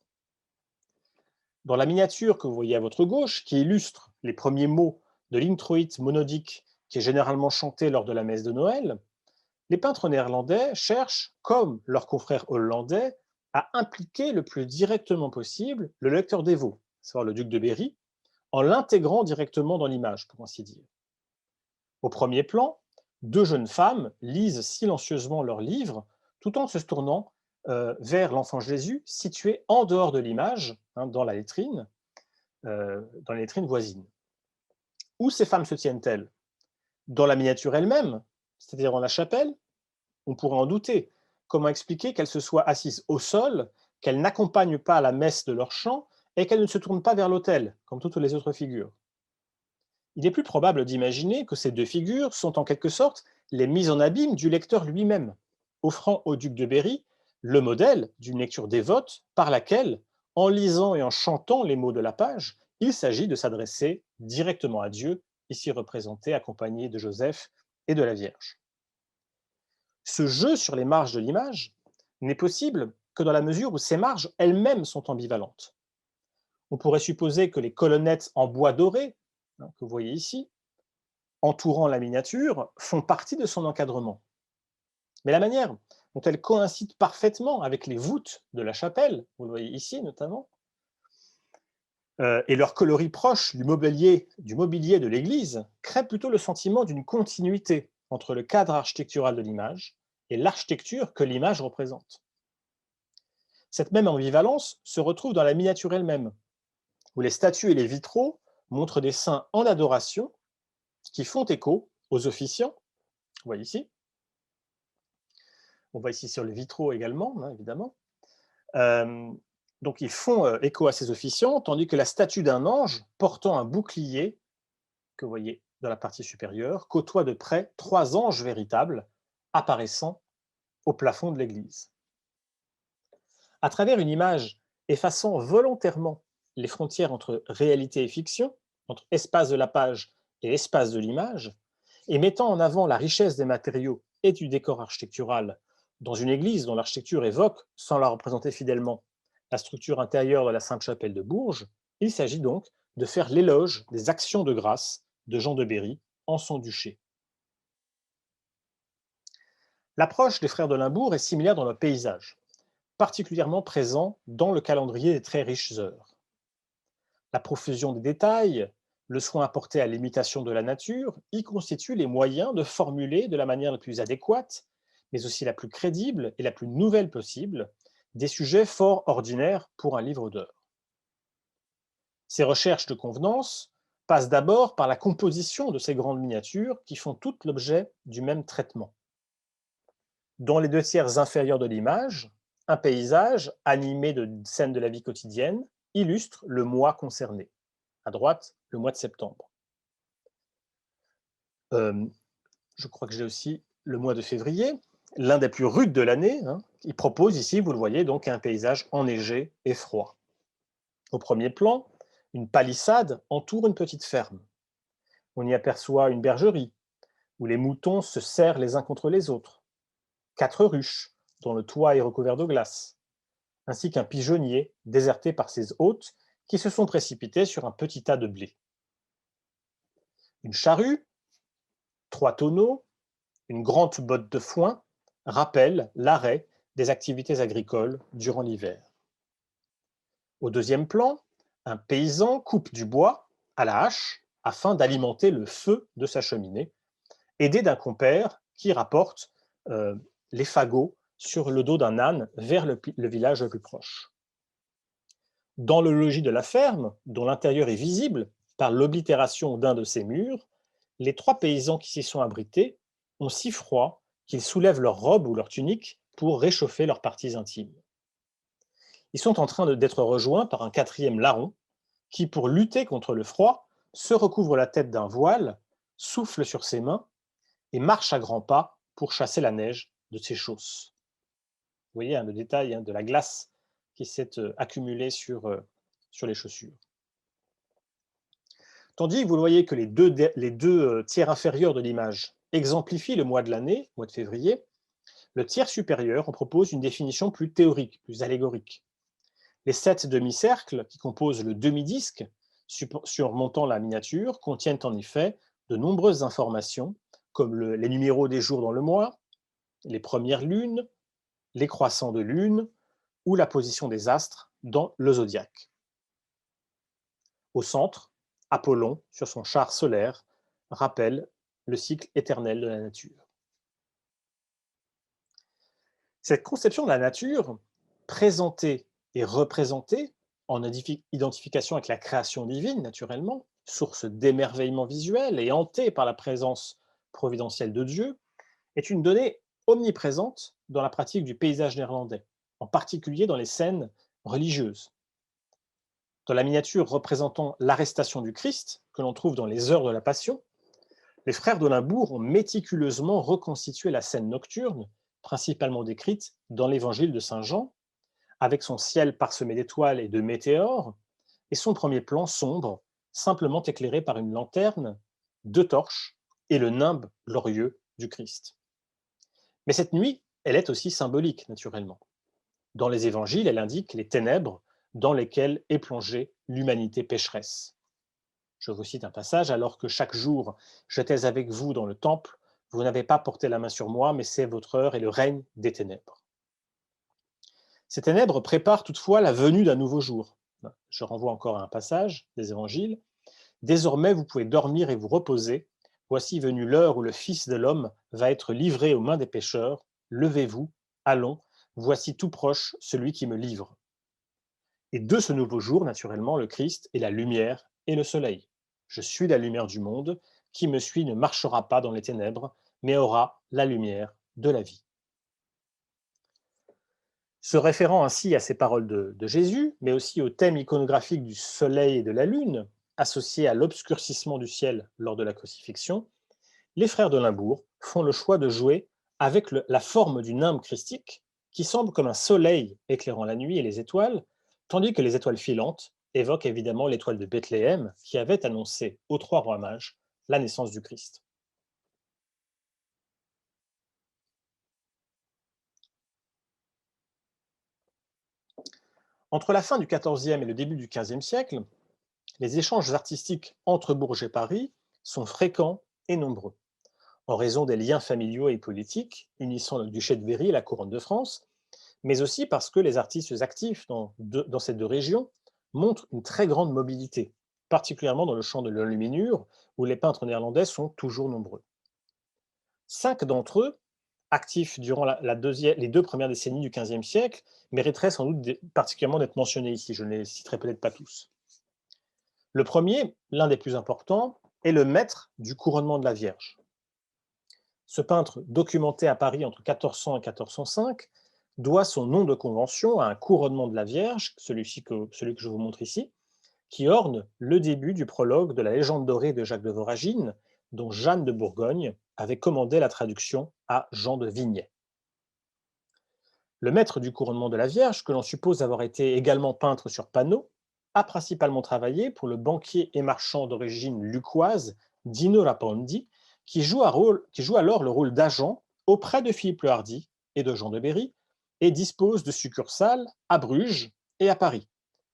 Speaker 1: Dans la miniature que vous voyez à votre gauche, qui illustre les premiers mots de l'introïte monodique qui est généralement chanté lors de la messe de Noël, les peintres néerlandais cherchent, comme leurs confrères hollandais, à impliquer le plus directement possible le lecteur dévot, à savoir le duc de Berry, en l'intégrant directement dans l'image, pour ainsi dire. Au premier plan, 2 jeunes femmes lisent silencieusement leur livre tout en se tournant vers l'enfant Jésus, situé en dehors de l'image, dans les lettrines voisines. Où ces femmes se tiennent-elles? Dans la miniature elle-même, c'est-à-dire dans la chapelle? On pourrait en douter. Comment expliquer qu'elles se soient assises au sol, qu'elles n'accompagnent pas la messe de leur chant et qu'elles ne se tournent pas vers l'autel, comme toutes les autres figures? Il est plus probable d'imaginer que ces 2 figures sont en quelque sorte les mises en abîme du lecteur lui-même, offrant au duc de Berry le modèle d'une lecture dévote par laquelle, en lisant et en chantant les mots de la page, il s'agit de s'adresser directement à Dieu, ici représenté accompagné de Joseph et de la Vierge. Ce jeu sur les marges de l'image n'est possible que dans la mesure où ces marges elles-mêmes sont ambivalentes. On pourrait supposer que les colonnettes en bois doré, que vous voyez ici, entourant la miniature, font partie de son encadrement. Mais la manière dont elles coïncident parfaitement avec les voûtes de la chapelle, vous le voyez ici notamment, et leur coloris proche du mobilier de l'église, crée plutôt le sentiment d'une continuité entre le cadre architectural de l'image et l'architecture que l'image représente. Cette même ambivalence se retrouve dans la miniature elle-même, où les statues et les vitraux montrent des saints en adoration qui font écho aux officiants. Vous voyez ici. On voit ici sur les vitraux également, évidemment. Donc ils font écho à ces officiants, tandis que la statue d'un ange portant un bouclier, que vous voyez dans la partie supérieure, côtoie de près 3 anges véritables apparaissant au plafond de l'église. À travers une image effaçant volontairement les frontières entre réalité et fiction, entre espace de la page et espace de l'image, et mettant en avant la richesse des matériaux et du décor architectural dans une église dont l'architecture évoque, sans la représenter fidèlement, la structure intérieure de la Sainte-Chapelle de Bourges, il s'agit donc de faire l'éloge des actions de grâce de Jean de Berry en son duché. L'approche des frères de Limbourg est similaire dans le paysage, particulièrement présent dans le calendrier des très riches heures. La profusion des détails, le soin apporté à l'imitation de la nature, y constituent les moyens de formuler de la manière la plus adéquate, mais aussi la plus crédible et la plus nouvelle possible, des sujets fort ordinaires pour un livre d'heures. Ces recherches de convenance passent d'abord par la composition de ces grandes miniatures qui font toutes l'objet du même traitement. Dans les 2 tiers inférieurs de l'image, un paysage animé de scènes de la vie quotidienne illustre le mois concerné. À droite, le mois de septembre. Je crois que j'ai aussi le mois de février, l'un des plus rudes de l'année. Il propose ici, vous le voyez, donc un paysage enneigé et froid. Au premier plan, une palissade entoure une petite ferme. On y aperçoit une bergerie, où les moutons se serrent les uns contre les autres. 4 ruches, dont le toit est recouvert de glace, ainsi qu'un pigeonnier déserté par ses hôtes qui se sont précipités sur un petit tas de blé. Une charrue, 3 tonneaux, une grande botte de foin rappellent l'arrêt des activités agricoles durant l'hiver. Au deuxième plan, un paysan coupe du bois à la hache afin d'alimenter le feu de sa cheminée, aidé d'un compère qui rapporte les fagots sur le dos d'un âne vers le village le plus proche. Dans le logis de la ferme, dont l'intérieur est visible par l'oblitération d'un de ses murs, les 3 paysans qui s'y sont abrités ont si froid qu'ils soulèvent leur robe ou leur tunique pour réchauffer leurs parties intimes. Ils sont en train d'être rejoints par un 4e larron qui, pour lutter contre le froid, se recouvre la tête d'un voile, souffle sur ses mains et marche à grands pas pour chasser la neige de ses chausses. Vous voyez le détail de la glace qui s'est accumulée sur les chaussures. Tandis que vous voyez que les deux tiers inférieurs de l'image exemplifient le mois de l'année, mois de février, le tiers supérieur en propose une définition plus théorique, plus allégorique. Les 7 demi-cercles qui composent le demi-disque surmontant la miniature contiennent en effet de nombreuses informations comme les numéros des jours dans le mois, les premières lunes, les croissants de lune ou la position des astres dans le zodiaque. Au centre, Apollon, sur son char solaire, rappelle le cycle éternel de la nature. Cette conception de la nature, présentée et représentée en identification avec la création divine, naturellement, source d'émerveillement visuel et hantée par la présence providentielle de Dieu, est une donnée omniprésente dans la pratique du paysage néerlandais, en particulier dans les scènes religieuses. Dans la miniature représentant l'arrestation du Christ, que l'on trouve dans les Heures de la Passion, les frères de Limbourg ont méticuleusement reconstitué la scène nocturne, principalement décrite dans l'évangile de saint Jean, avec son ciel parsemé d'étoiles et de météores, et son premier plan sombre, simplement éclairé par une lanterne, 2 torches et le nimbe glorieux du Christ. Mais cette nuit, elle est aussi symbolique, naturellement. Dans les évangiles, elle indique les ténèbres dans lesquelles est plongée l'humanité pécheresse. Je vous cite un passage: « Alors que chaque jour j'étais avec vous dans le temple, vous n'avez pas porté la main sur moi, mais c'est votre heure et le règne des ténèbres. » Ces ténèbres préparent toutefois la venue d'un nouveau jour. Je renvoie encore à un passage des évangiles. « Désormais vous pouvez dormir et vous reposer. Voici venue l'heure où le Fils de l'homme va être livré aux mains des pécheurs. Levez-vous, allons, voici tout proche celui qui me livre. » Et de ce nouveau jour, naturellement, le Christ est la lumière et le soleil. Je suis la lumière du monde, qui me suit ne marchera pas dans les ténèbres, mais aura la lumière de la vie. Se référant ainsi à ces paroles de Jésus, mais aussi au thème iconographique du soleil et de la lune, associé à l'obscurcissement du ciel lors de la crucifixion, les frères de Limbourg font le choix de jouer avec la forme du nimbe christique qui semble comme un soleil éclairant la nuit et les étoiles, tandis que les étoiles filantes évoquent évidemment l'étoile de Bethléem qui avait annoncé aux trois rois mages la naissance du Christ. Entre la fin du XIVe et le début du XVe siècle, les échanges artistiques entre Bourges et Paris sont fréquents et nombreux, en raison des liens familiaux et politiques unissant le duché de Berry et la couronne de France, mais aussi parce que les artistes actifs dans ces deux régions montrent une très grande mobilité, particulièrement dans le champ de l'enluminure, où les peintres néerlandais sont toujours nombreux. 5 d'entre eux, actifs durant les deux premières décennies du XVe siècle, mériteraient sans doute particulièrement d'être mentionnés ici, je ne les citerai peut-être pas tous. Le premier, l'un des plus importants, est le maître du couronnement de la Vierge. Ce peintre, documenté à Paris entre 1400 et 1405, doit son nom de convention à un couronnement de la Vierge, celui que je vous montre ici, qui orne le début du prologue de la légende dorée de Jacques de Voragine, dont Jeanne de Bourgogne avait commandé la traduction à Jean de Vignay. Le maître du couronnement de la Vierge, que l'on suppose avoir été également peintre sur panneau, a principalement travaillé pour le banquier et marchand d'origine lucquoise Dino Rapondi, qui joue alors le rôle d'agent auprès de Philippe le Hardy et de Jean de Berry, et dispose de succursales à Bruges et à Paris.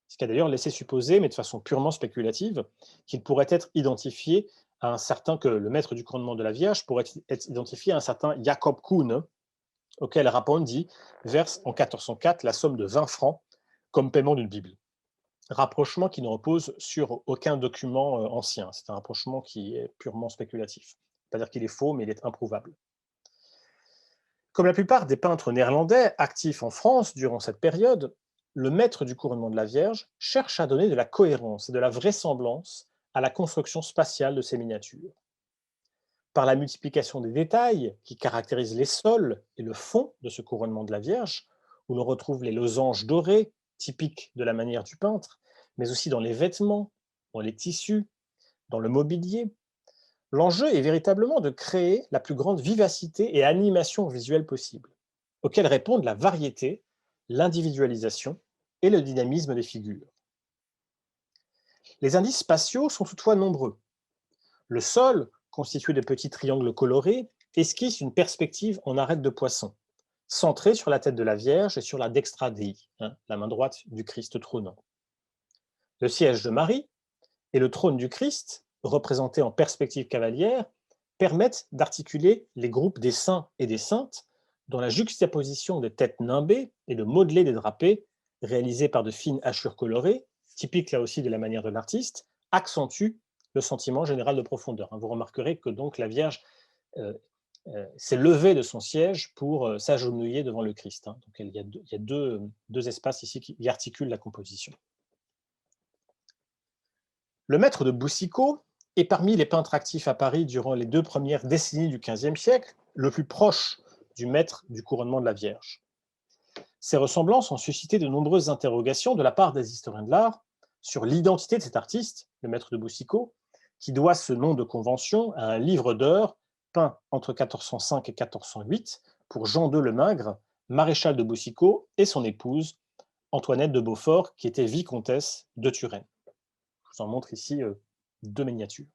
Speaker 1: Ce qui a d'ailleurs laissé supposer, mais de façon purement spéculative, qu'il pourrait être identifié à un certain, que le maître du couronnement de la Vierge pourrait être identifié à un certain Jacob Kuhn, auquel Rapondi verse en 1404 la somme de 20 francs comme paiement d'une Bible. Rapprochement qui ne repose sur aucun document ancien. C'est un rapprochement qui est purement spéculatif. Pas dire qu'il est faux, mais il est improuvable. Comme la plupart des peintres néerlandais actifs en France durant cette période, le maître du couronnement de la Vierge cherche à donner de la cohérence et de la vraisemblance à la construction spatiale de ces miniatures. Par la multiplication des détails qui caractérisent les sols et le fond de ce couronnement de la Vierge, où l'on retrouve les losanges dorés, typiques de la manière du peintre, mais aussi dans les vêtements, dans les tissus, dans le mobilier, l'enjeu est véritablement de créer la plus grande vivacité et animation visuelle possible, auxquelles répondent la variété, l'individualisation et le dynamisme des figures. Les indices spatiaux sont toutefois nombreux. Le sol, constitué de petits triangles colorés, esquisse une perspective en arête de poisson, centrée sur la tête de la Vierge et sur la dextra Dei, la main droite du Christ trônant. Le siège de Marie et le trône du Christ, représentés en perspective cavalière, permettent d'articuler les groupes des saints et des saintes, dont la juxtaposition des têtes nimbées et le modelé des drapés, réalisés par de fines hachures colorées, typiques là aussi de la manière de l'artiste, accentue le sentiment général de profondeur. Vous remarquerez que donc la Vierge s'est levée de son siège pour s'agenouiller devant le Christ. Donc il y a deux espaces ici qui articulent la composition. Le maître de Boucicaut est parmi les peintres actifs à Paris durant les 2 premières décennies du XVe siècle, le plus proche du maître du couronnement de la Vierge. Ces ressemblances ont suscité de nombreuses interrogations de la part des historiens de l'art sur l'identité de cet artiste, le maître de Boucicaut, qui doit ce nom de convention à un livre d'heures peint entre 1405 et 1408 pour Jean II le Magre, maréchal de Boucicaut, et son épouse, Antoinette de Beaufort, qui était vicomtesse de Turenne. Je vous en montre ici 2 miniatures.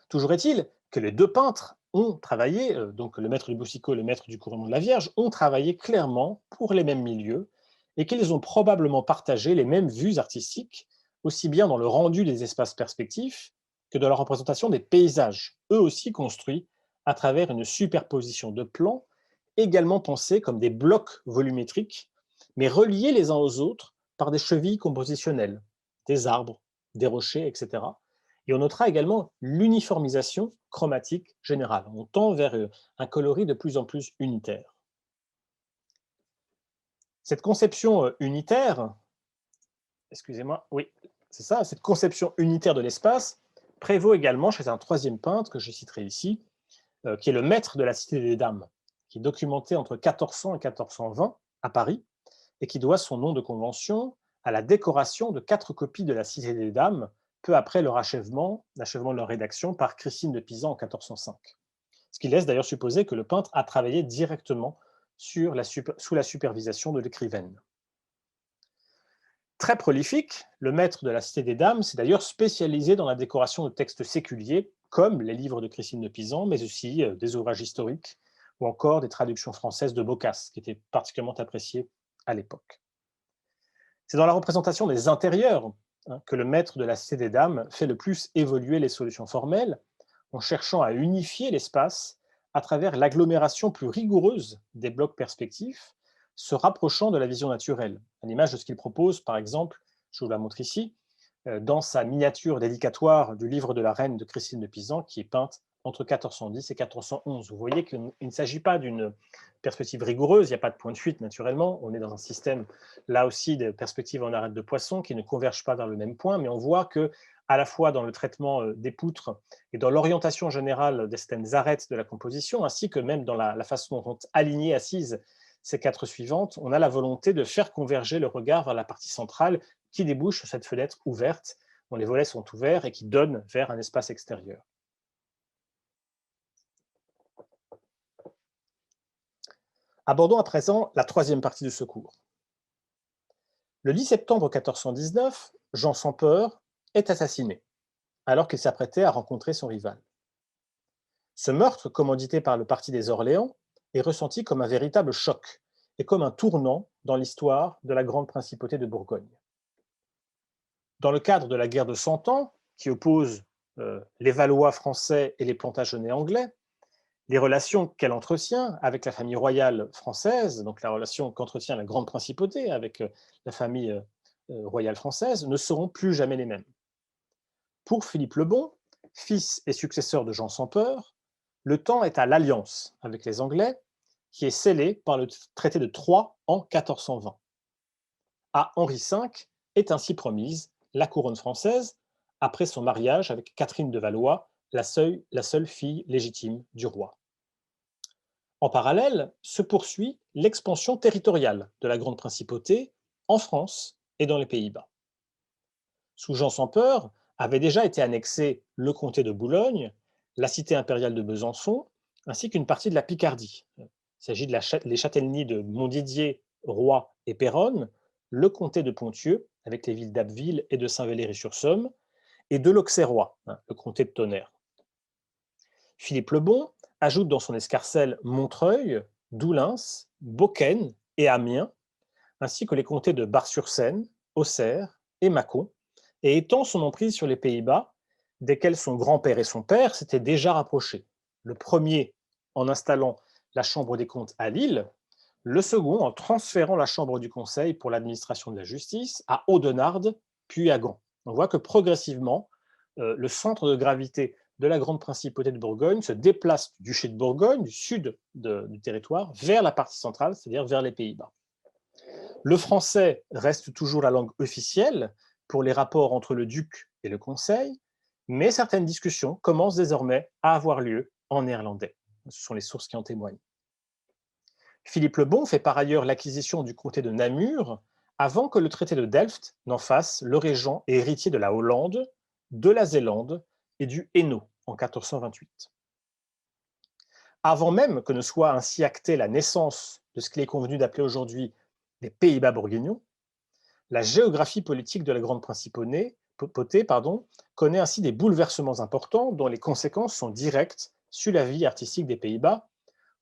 Speaker 1: Toujours est-il que les 2 peintres ont travaillé, donc le maître de Boucicaut et le maître du couronnement de la Vierge, ont travaillé clairement pour les mêmes milieux et qu'ils ont probablement partagé les mêmes vues artistiques, aussi bien dans le rendu des espaces perspectifs que dans la représentation des paysages, eux aussi construits à travers une superposition de plans, également pensés comme des blocs volumétriques, mais reliés les uns aux autres par des chevilles compositionnelles, des arbres, des rochers, etc. Et on notera également l'uniformisation chromatique générale. On tend vers un coloris de plus en plus unitaire. Cette conception unitaire, excusez-moi, oui, c'est ça, cette conception unitaire de l'espace prévaut également chez un troisième peintre que je citerai ici, qui est le maître de la Cité des Dames, qui est documenté entre 1400 et 1420 à Paris, et qui doit son nom de convention à la décoration de 4 copies de la Cité des Dames, peu après l'achèvement de leur rédaction par Christine de Pisan en 1405. ce qui laisse d'ailleurs supposer que le peintre a travaillé directement sous la supervision de l'écrivaine. Très prolifique, le maître de la Cité des Dames s'est d'ailleurs spécialisé dans la décoration de textes séculiers, comme les livres de Christine de Pisan, mais aussi des ouvrages historiques, ou encore des traductions françaises de Boccace, qui étaient particulièrement appréciées à l'époque. C'est dans la représentation des intérieurs que le maître de la Cité des Dames fait le plus évoluer les solutions formelles, en cherchant à unifier l'espace à travers l'agglomération plus rigoureuse des blocs perspectifs, se rapprochant de la vision naturelle, à l'image de ce qu'il propose, par exemple, je vous la montre ici, dans sa miniature dédicatoire du livre de la reine de Christine de Pisan, qui est peinte entre 1410 et 1411. Vous voyez qu'il ne s'agit pas d'une perspective rigoureuse, il n'y a pas de point de fuite naturellement, on est dans un système, là aussi, de perspectives en arête de poisson qui ne convergent pas vers le même point, mais on voit que, à la fois dans le traitement des poutres et dans l'orientation générale des certaines arêtes de la composition, ainsi que même dans la façon dont sont alignées, assises ces quatre suivantes, on a la volonté de faire converger le regard vers la partie centrale qui débouche sur cette fenêtre ouverte, dont les volets sont ouverts et qui donne vers un espace extérieur. Abordons à présent la troisième partie de ce cours. Le 10 septembre 1419, Jean sans peur est assassiné, alors qu'il s'apprêtait à rencontrer son rival. Ce meurtre, commandité par le parti des Orléans, est ressenti comme un véritable choc et comme un tournant dans l'histoire de la grande principauté de Bourgogne. Dans le cadre de la guerre de Cent Ans, qui oppose les Valois français et les Plantagenets anglais, les relations qu'elle entretient avec la famille royale française, donc la relation qu'entretient la grande principauté avec la famille royale française, ne seront plus jamais les mêmes. Pour Philippe le Bon, fils et successeur de Jean sans peur, le temps est à l'alliance avec les Anglais, qui est scellée par le traité de Troyes en 1420. À Henri V est ainsi promise la couronne française après son mariage avec Catherine de Valois, la seule fille légitime du roi. En parallèle, se poursuit l'expansion territoriale de la grande principauté en France et dans les Pays-Bas. Sous Jean sans peur avait déjà été annexé le comté de Boulogne, la cité impériale de Besançon, ainsi qu'une partie de la Picardie. Il s'agit des châtellenies de Montdidier, Roye et Péronne, le comté de Ponthieu, avec les villes d'Abbeville et de Saint-Valery-sur-Somme, et de l'Auxerrois, le comté de Tonnerre. Philippe le Bon ajoute dans son escarcelle Montreuil, Doullens, Beaucaire et Amiens, ainsi que les comtés de Bar-sur-Seine, Auxerre et Mâcon, et étend son emprise sur les Pays-Bas, desquels son grand-père et son père s'étaient déjà rapprochés. Le premier en installant la Chambre des comptes à Lille, le second en transférant la Chambre du Conseil pour l'administration de la justice à Audenarde, puis à Gand. On voit que progressivement, le centre de gravité de la grande principauté de Bourgogne se déplace du duché de Bourgogne, du sud du territoire, vers la partie centrale, c'est-à-dire vers les Pays-Bas. Le français reste toujours la langue officielle pour les rapports entre le duc et le conseil, mais certaines discussions commencent désormais à avoir lieu en néerlandais. Ce sont les sources qui en témoignent. Philippe le Bon fait par ailleurs l'acquisition du comté de Namur avant que le traité de Delft n'en fasse le régent et héritier de la Hollande, de la Zélande et du Hainaut en 1428. Avant même que ne soit ainsi actée la naissance de ce qu'il est convenu d'appeler aujourd'hui les Pays-Bas bourguignons, la géographie politique de la grande principauté connaît ainsi des bouleversements importants dont les conséquences sont directes sur la vie artistique des Pays-Bas,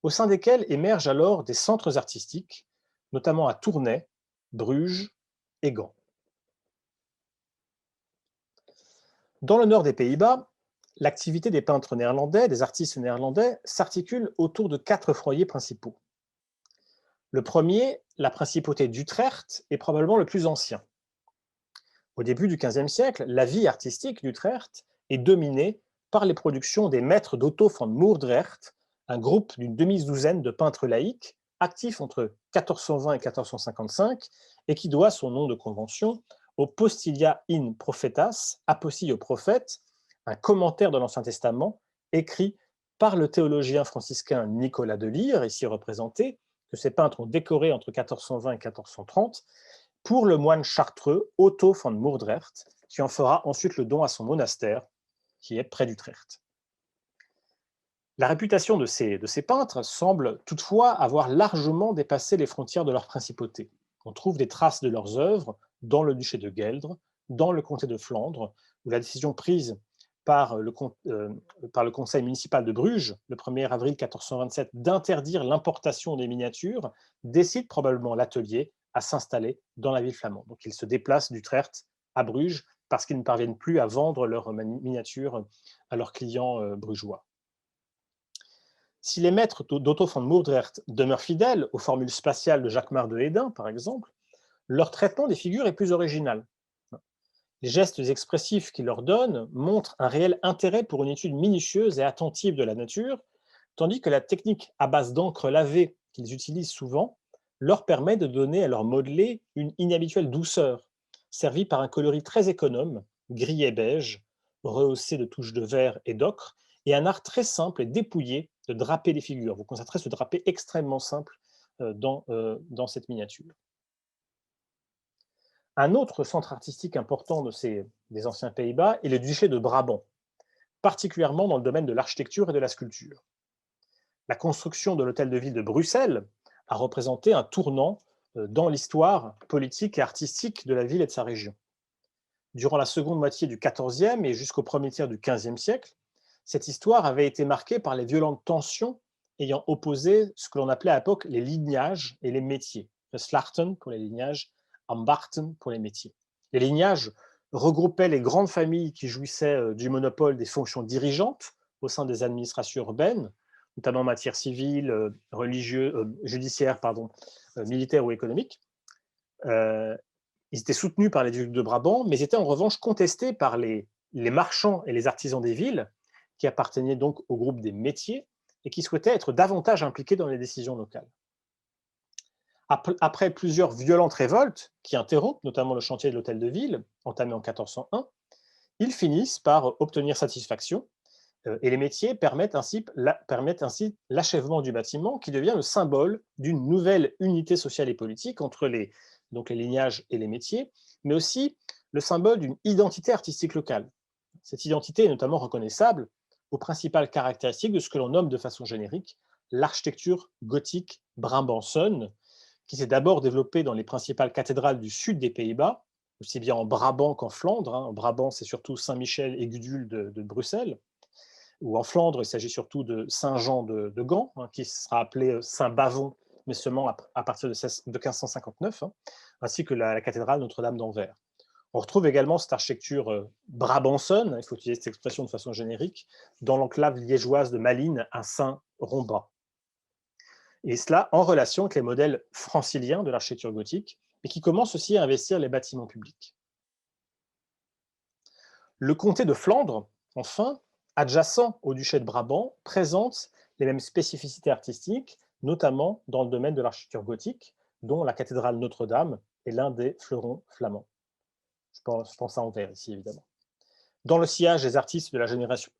Speaker 1: au sein desquels émergent alors des centres artistiques, notamment à Tournai, Bruges et Gand. Dans le nord des Pays-Bas, l'activité des peintres néerlandais, des artistes néerlandais, s'articule autour de 4 foyers principaux. Le premier, la principauté d'Utrecht, est probablement le plus ancien. Au début du XVe siècle, la vie artistique d'Utrecht est dominée par les productions des maîtres d'Otto van Moordrecht, un groupe d'une demi-douzaine de peintres laïcs, actifs entre 1420 et 1455, et qui doit son nom de convention au Postilia in Prophetas, apostille au prophète, un commentaire de l'Ancien Testament écrit par le théologien franciscain Nicolas de Lyre, ici représenté, que ces peintres ont décoré entre 1420 et 1430, pour le moine chartreux Otto van Moordrecht, qui en fera ensuite le don à son monastère, qui est près d'Utrecht. La réputation de ces peintres semble toutefois avoir largement dépassé les frontières de leur principauté. On trouve des traces de leurs œuvres dans le duché de Gueldre, dans le comté de Flandre, où la décision prise par par le conseil municipal de Bruges, le 1er avril 1427, d'interdire l'importation des miniatures, décide probablement l'atelier à s'installer dans la ville flamande. Donc ils se déplacent d'Utrecht à Bruges parce qu'ils ne parviennent plus à vendre leurs miniatures à leurs clients brugeois. Si les maîtres d'Otto von Moordrecht demeurent fidèles aux formules spatiales de Jacquemart de Hedin, par exemple, leur traitement des figures est plus original. Les gestes expressifs qu'ils leur donnent montrent un réel intérêt pour une étude minutieuse et attentive de la nature, tandis que la technique à base d'encre lavée qu'ils utilisent souvent leur permet de donner à leur modelé une inhabituelle douceur, servie par un coloris très économe, gris et beige, rehaussé de touches de vert et d'ocre, et un art très simple et dépouillé de draper les figures. Vous constaterez ce drapé extrêmement simple dans cette miniature. Un autre centre artistique important des anciens Pays-Bas est le duché de Brabant, particulièrement dans le domaine de l'architecture et de la sculpture. La construction de l'hôtel de ville de Bruxelles a représenté un tournant dans l'histoire politique et artistique de la ville et de sa région. Durant la seconde moitié du XIVe et jusqu'au premier tiers du XVe siècle, cette histoire avait été marquée par les violentes tensions ayant opposé ce que l'on appelait à l'époque les lignages et les métiers. Slachten pour les lignages, Ambachten pour les métiers. Les lignages regroupaient les grandes familles qui jouissaient du monopole des fonctions dirigeantes au sein des administrations urbaines, notamment en matière civile, judiciaire, militaire ou économique. Ils étaient soutenus par les ducs de Brabant, mais étaient en revanche contestés par les marchands et les artisans des villes, qui appartenaient donc au groupe des métiers et qui souhaitaient être davantage impliqués dans les décisions locales. Après plusieurs violentes révoltes qui interrompent notamment le chantier de l'hôtel de ville, entamé en 1401, ils finissent par obtenir satisfaction et les métiers permettent ainsi l'achèvement du bâtiment qui devient le symbole d'une nouvelle unité sociale et politique entre les lignages et les métiers, mais aussi le symbole d'une identité artistique locale. Cette identité est notamment reconnaissable aux principales caractéristiques de ce que l'on nomme de façon générique l'architecture gothique brabançonne, qui s'est d'abord développée dans les principales cathédrales du sud des Pays-Bas, aussi bien en Brabant qu'en Flandre. En Brabant, c'est surtout Saint-Michel et Gudule de Bruxelles, ou en Flandre, il s'agit surtout de Saint-Jean de Gand, qui sera appelé Saint-Bavon, mais seulement à partir de 1559, ainsi que la cathédrale Notre-Dame d'Anvers. On retrouve également cette architecture brabançonne, il faut utiliser cette expression de façon générique, dans l'enclave liégeoise de Malines à Saint-Rombat. Et cela en relation avec les modèles franciliens de l'architecture gothique, et qui commencent aussi à investir les bâtiments publics. Le comté de Flandre, enfin, adjacent au duché de Brabant, présente les mêmes spécificités artistiques, notamment dans le domaine de l'architecture gothique, dont la cathédrale Notre-Dame est l'un des fleurons flamands. Je pense à Anvers ici, évidemment. Dans le sillage des artistes de la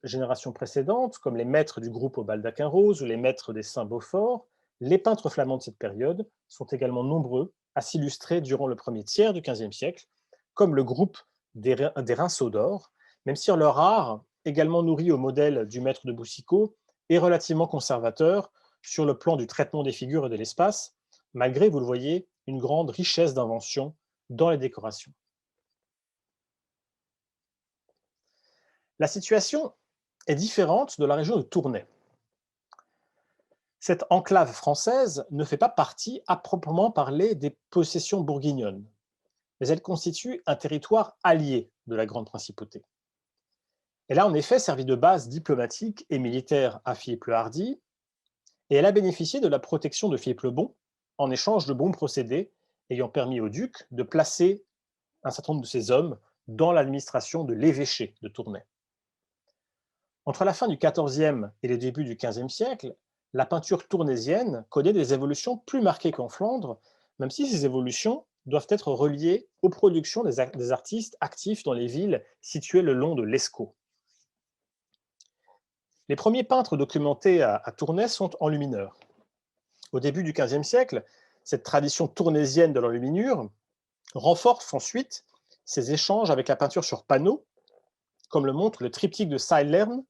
Speaker 1: génération précédente, comme les maîtres du groupe au baldaquin rose ou les maîtres des Saint-Beaufort, les peintres flamands de cette période sont également nombreux à s'illustrer durant le premier tiers du XVe siècle, comme le groupe des Rinceaux d'Or, même si leur art, également nourri au modèle du maître de Boucicaut, est relativement conservateur sur le plan du traitement des figures et de l'espace, malgré, vous le voyez, une grande richesse d'invention dans les décorations. La situation est différente de la région de Tournai. Cette enclave française ne fait pas partie, à proprement parler, des possessions bourguignonnes, mais elle constitue un territoire allié de la Grande Principauté. Elle a en effet servi de base diplomatique et militaire à Philippe le Hardi, et elle a bénéficié de la protection de Philippe le Bon en échange de bons procédés ayant permis au duc de placer un certain nombre de ses hommes dans l'administration de l'évêché de Tournai. Entre la fin du XIVe et le début du XVe siècle, la peinture tournaisienne connaît des évolutions plus marquées qu'en Flandre, même si ces évolutions doivent être reliées aux productions des artistes actifs dans les villes situées le long de l'Escaut. Les premiers peintres documentés à Tournai sont enlumineurs. Au début du XVe siècle, cette tradition tournaisienne de l'enluminure renforce ensuite ses échanges avec la peinture sur panneau, comme le montre le triptyque de Saillern,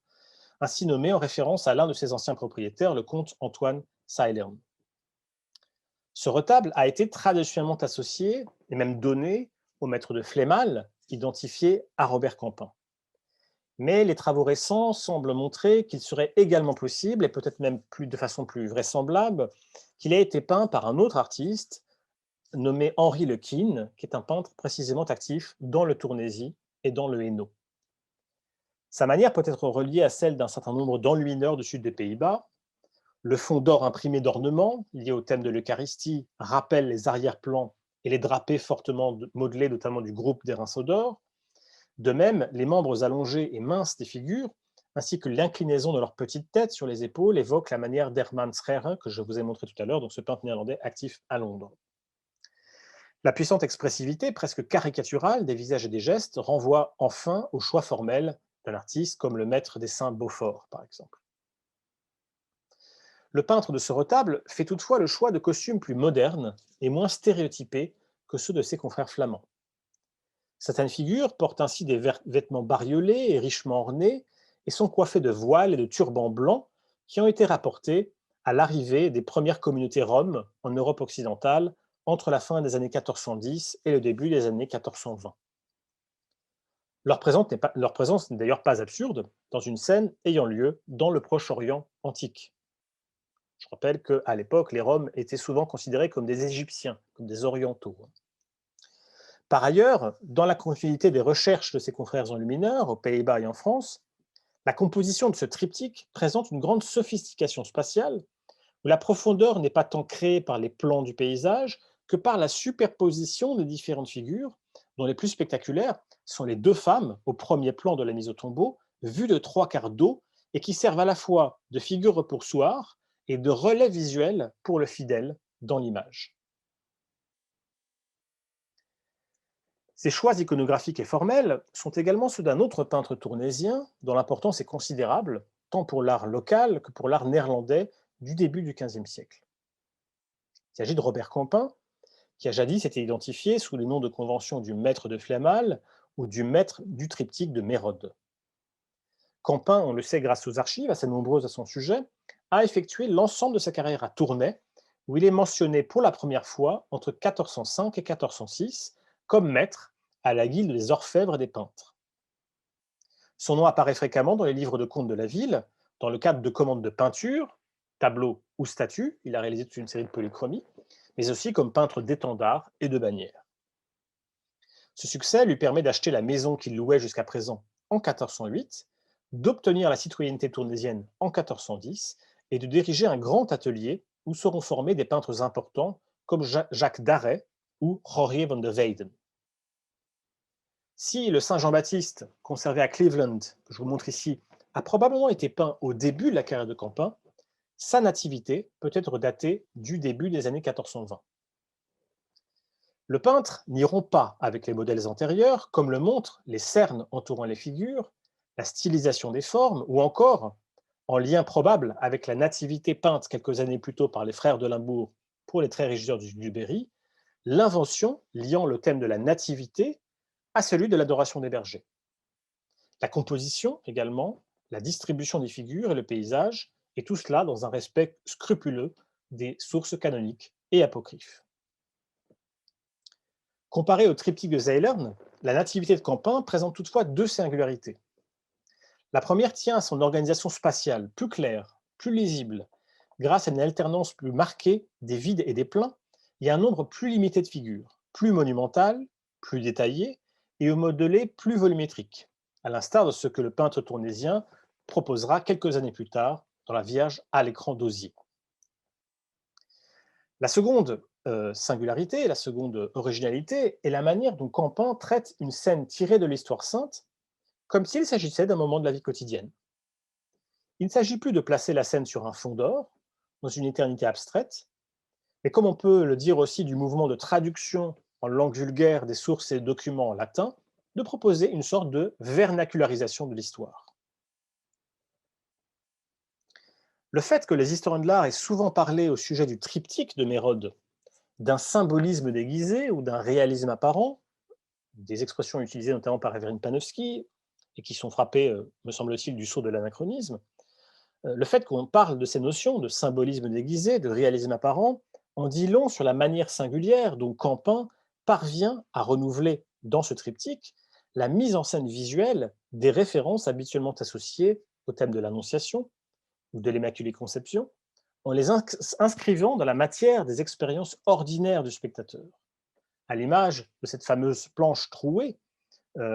Speaker 1: ainsi nommé en référence à l'un de ses anciens propriétaires, le comte Antoine Seilern. Ce retable a été traditionnellement associé, et même donné, au maître de Flémal, identifié à Robert Campin. Mais les travaux récents semblent montrer qu'il serait également possible, et peut-être même de façon plus vraisemblable, qu'il ait été peint par un autre artiste nommé Henri Lequesne, qui est un peintre précisément actif dans le Tournésie et dans le Hainaut. Sa manière peut être reliée à celle d'un certain nombre d'enlumineurs du sud des Pays-Bas. Le fond d'or imprimé d'ornements, lié au thème de l'Eucharistie, rappelle les arrière-plans et les drapés fortement modelés, notamment du groupe des rinceaux d'or. De même, les membres allongés et minces des figures, ainsi que l'inclinaison de leur petite tête sur les épaules, évoquent la manière d'Hermann Scherrer, que je vous ai montré tout à l'heure, donc ce peintre néerlandais actif à Londres. La puissante expressivité, presque caricaturale, des visages et des gestes renvoie enfin au choix formel d'un artiste comme le maître des saints Beaufort, par exemple. Le peintre de ce retable fait toutefois le choix de costumes plus modernes et moins stéréotypés que ceux de ses confrères flamands. Certaines figures portent ainsi des vêtements bariolés et richement ornés et sont coiffées de voiles et de turbans blancs qui ont été rapportés à l'arrivée des premières communautés roms en Europe occidentale entre la fin des années 1410 et le début des années 1420. Leur présence n'est d'ailleurs pas absurde dans une scène ayant lieu dans le Proche-Orient antique. Je rappelle qu'à l'époque, les Roms étaient souvent considérés comme des Égyptiens, comme des Orientaux. Par ailleurs, dans la continuité des recherches de ses confrères enlumineurs, aux Pays-Bas et en France, la composition de ce triptyque présente une grande sophistication spatiale, où la profondeur n'est pas tant créée par les plans du paysage que par la superposition des différentes figures, dont les plus spectaculaires sont les deux femmes au premier plan de la mise au tombeau, vues de trois quarts d'eau, et qui servent à la fois de figure repoussoir et de relais visuel pour le fidèle dans l'image. Ces choix iconographiques et formels sont également ceux d'un autre peintre tournésien dont l'importance est considérable, tant pour l'art local que pour l'art néerlandais du début du XVe siècle. Il s'agit de Robert Campin, qui a jadis été identifié sous les noms de convention du maître de Flémal ou du maître du triptyque de Mérode. Campin, on le sait grâce aux archives, assez nombreuses à son sujet, a effectué l'ensemble de sa carrière à Tournai, où il est mentionné pour la première fois entre 1405 et 1406 comme maître à la guilde des orfèvres et des peintres. Son nom apparaît fréquemment dans les livres de comptes de la ville, dans le cadre de commandes de peinture, tableaux ou statues, il a réalisé toute une série de polychromies, mais aussi comme peintre d'étendards et de bannières. Ce succès lui permet d'acheter la maison qu'il louait jusqu'à présent en 1408, d'obtenir la citoyenneté tournésienne en 1410 et de diriger un grand atelier où seront formés des peintres importants comme Jacques Darret ou Jorge van der Weyden. Si le Saint Jean-Baptiste, conservé à Cleveland, que je vous montre ici, a probablement été peint au début de la carrière de Campin, sa nativité peut être datée du début des années 1420. Le peintre n'y rompt pas avec les modèles antérieurs, comme le montrent les cernes entourant les figures, la stylisation des formes, ou encore, en lien probable avec la nativité peinte quelques années plus tôt par les frères de Limbourg pour les traits régisseurs du Berry, l'invention liant le thème de la nativité à celui de l'adoration des bergers. La composition également, la distribution des figures et le paysage, et tout cela dans un respect scrupuleux des sources canoniques et apocryphes. Comparé au triptyque de Zeilern, la Nativité de Campin présente toutefois deux singularités. La première tient à son organisation spatiale, plus claire, plus lisible, grâce à une alternance plus marquée des vides et des pleins, et un nombre plus limité de figures, plus monumentales, plus détaillées, et au modelé plus volumétrique, à l'instar de ce que le peintre tournésien proposera quelques années plus tard dans la Vierge à l'écran d'osier. La seconde singularité, la seconde originalité est la manière dont Campin traite une scène tirée de l'histoire sainte comme s'il s'agissait d'un moment de la vie quotidienne. Il ne s'agit plus de placer la scène sur un fond d'or, dans une éternité abstraite, mais comme on peut le dire aussi du mouvement de traduction en langue vulgaire des sources et documents en latin, de proposer une sorte de vernacularisation de l'histoire. Le fait que les historiens de l'art aient souvent parlé au sujet du triptyque de Mérode, d'un symbolisme déguisé ou d'un réalisme apparent, des expressions utilisées notamment par Evren Panofsky, et qui sont frappées, me semble-t-il, du sceau de l'anachronisme, Le fait qu'on parle de ces notions de symbolisme déguisé, de réalisme apparent, en dit long sur la manière singulière dont Campin parvient à renouveler dans ce triptyque la mise en scène visuelle des références habituellement associées au thème de l'Annonciation ou de l'Immaculée Conception, en les inscrivant dans la matière des expériences ordinaires du spectateur. À l'image de cette fameuse planche trouée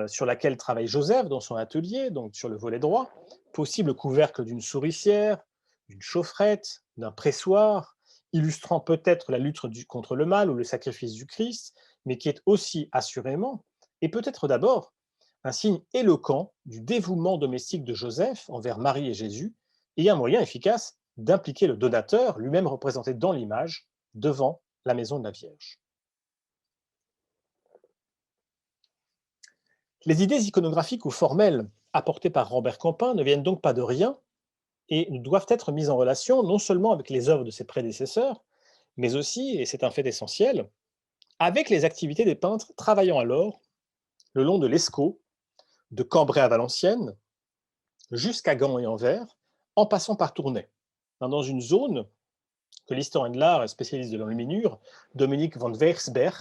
Speaker 1: sur laquelle travaille Joseph dans son atelier, donc sur le volet droit, possible couvercle d'une souricière, d'une chaufferette, d'un pressoir, illustrant peut-être la lutte contre le mal ou le sacrifice du Christ, mais qui est aussi assurément, et peut-être d'abord, un signe éloquent du dévouement domestique de Joseph envers Marie et Jésus, et un moyen efficace d'impliquer le donateur, lui-même représenté dans l'image, devant la maison de la Vierge. Les idées iconographiques ou formelles apportées par Robert Campin ne viennent donc pas de rien et doivent être mises en relation non seulement avec les œuvres de ses prédécesseurs, mais aussi, et c'est un fait essentiel, avec les activités des peintres travaillant alors le long de l'Escaut, de Cambrai à Valenciennes, jusqu'à Gand et Anvers, en passant par Tournai, dans une zone que l'historien de l'art et spécialiste de l'enluminure, Dominique van Weersberg,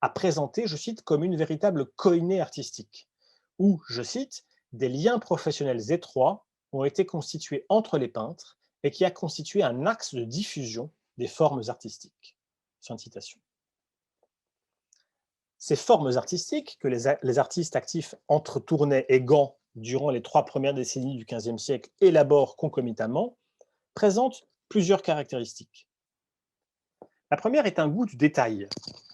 Speaker 1: a présentée, je cite, comme une véritable koiné artistique, où, je cite, des liens professionnels étroits ont été constitués entre les peintres et qui a constitué un axe de diffusion des formes artistiques. Fin de citation. Ces formes artistiques que les artistes actifs entre Tournai et Gand durant les 3 premières décennies du XVe siècle élaborent concomitamment présentent plusieurs caractéristiques. La première est un goût du détail,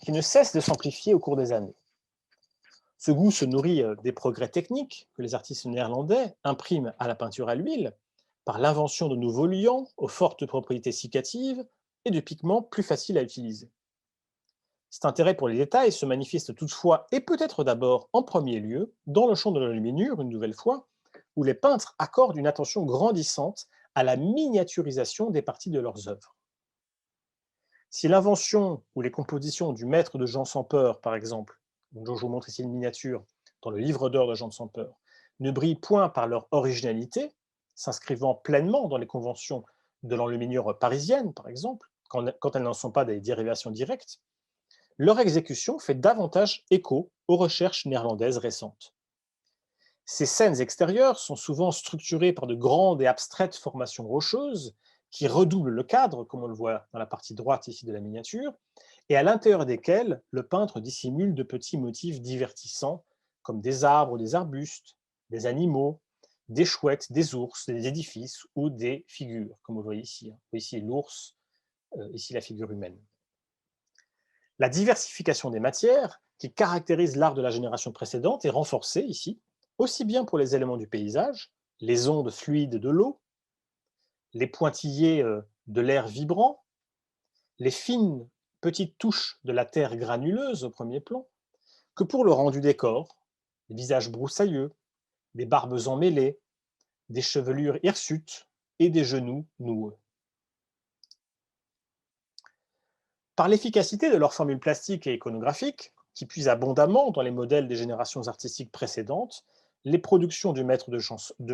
Speaker 1: qui ne cesse de s'amplifier au cours des années. Ce goût se nourrit des progrès techniques que les artistes néerlandais impriment à la peinture à l'huile, par l'invention de nouveaux liants aux fortes propriétés cicatives et de pigments plus faciles à utiliser. Cet intérêt pour les détails se manifeste toutefois, et peut-être d'abord en premier lieu, dans le champ de l'enluminure, une nouvelle fois, où les peintres accordent une attention grandissante à la miniaturisation des parties de leurs œuvres. Si l'invention ou les compositions du maître de Jean sans peur, par exemple, dont je vous montre ici une miniature dans le livre d'or de Jean sans peur, ne brillent point par leur originalité, s'inscrivant pleinement dans les conventions de l'enluminure parisienne, par exemple, quand elles n'en sont pas des dérivations directes, leur exécution fait davantage écho aux recherches néerlandaises récentes. Ces scènes extérieures sont souvent structurées par de grandes et abstraites formations rocheuses qui redoublent le cadre, comme on le voit dans la partie droite ici de la miniature, et à l'intérieur desquelles le peintre dissimule de petits motifs divertissants, comme des arbres, des arbustes, des animaux, des chouettes, des ours, des édifices ou des figures, comme vous voyez ici. Ici l'ours, ici la figure humaine. La diversification des matières, qui caractérise l'art de la génération précédente, est renforcée ici, aussi bien pour les éléments du paysage, les ondes fluides de l'eau, les pointillés de l'air vibrant, les fines petites touches de la terre granuleuse au premier plan, que pour le rendu des corps, des visages broussailleux, des barbes emmêlées, des chevelures hirsutes et des genoux noueux. Par l'efficacité de leurs formules plastiques et iconographiques, qui puisent abondamment dans les modèles des générations artistiques précédentes, les productions du maître de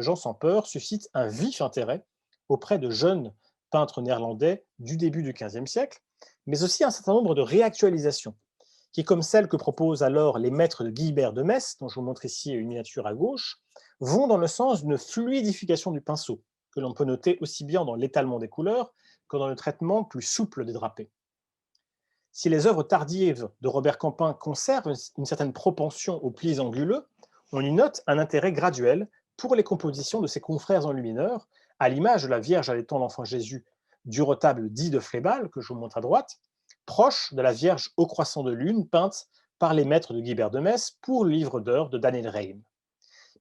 Speaker 1: Jean sans peur suscitent un vif intérêt auprès de jeunes peintres néerlandais du début du XVe siècle, mais aussi un certain nombre de réactualisations, qui, comme celles que proposent alors les maîtres de Guilbert de Metz, dont je vous montre ici une miniature à gauche, vont dans le sens d'une fluidification du pinceau, que l'on peut noter aussi bien dans l'étalement des couleurs que dans le traitement plus souple des drapés. Si les œuvres tardives de Robert Campin conservent une certaine propension aux plis anguleux, on y note un intérêt graduel pour les compositions de ses confrères enlumineurs, à l'image de la Vierge allaitant l'enfant Jésus du retable dit de Flébal, que je vous montre à droite, proche de la Vierge au croissant de lune peinte par les maîtres de Guibert de Metz pour le livre d'heures de Daniel Reim.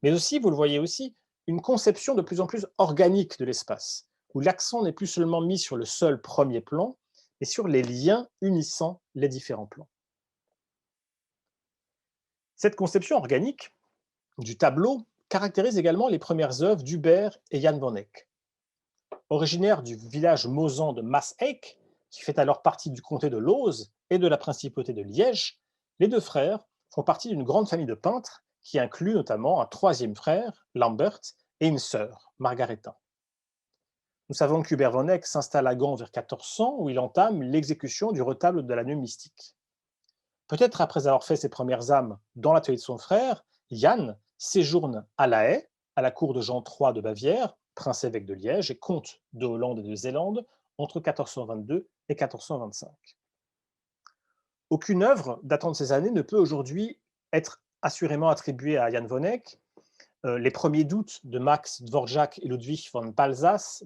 Speaker 1: Mais aussi, vous le voyez aussi, une conception de plus en plus organique de l'espace, où l'accent n'est plus seulement mis sur le seul premier plan, mais sur les liens unissant les différents plans. Cette conception organique du tableau caractérise également les premières œuvres d'Hubert et Jan van Eyck. Originaires du village mosant de Maas-Eyck, qui fait alors partie du comté de Looz et de la principauté de Liège, les deux frères font partie d'une grande famille de peintres qui inclut notamment un troisième frère, Lambert, et une sœur, Margaretha. Nous savons qu'Hubert von Eyck s'installe à Gand vers 1400, où il entame l'exécution du retable de la nuit mystique. Peut-être après avoir fait ses premières âmes dans l'atelier de son frère, Yann séjourne à La Haye, à la cour de Jean III de Bavière, prince-évêque de Liège et comte de Hollande et de Zélande, entre 1422 et 1425. Aucune œuvre datant de ces années ne peut aujourd'hui être assurément attribuée à Jan von Eyck. Les premiers doutes de Max Dvorak et Ludwig von Baldas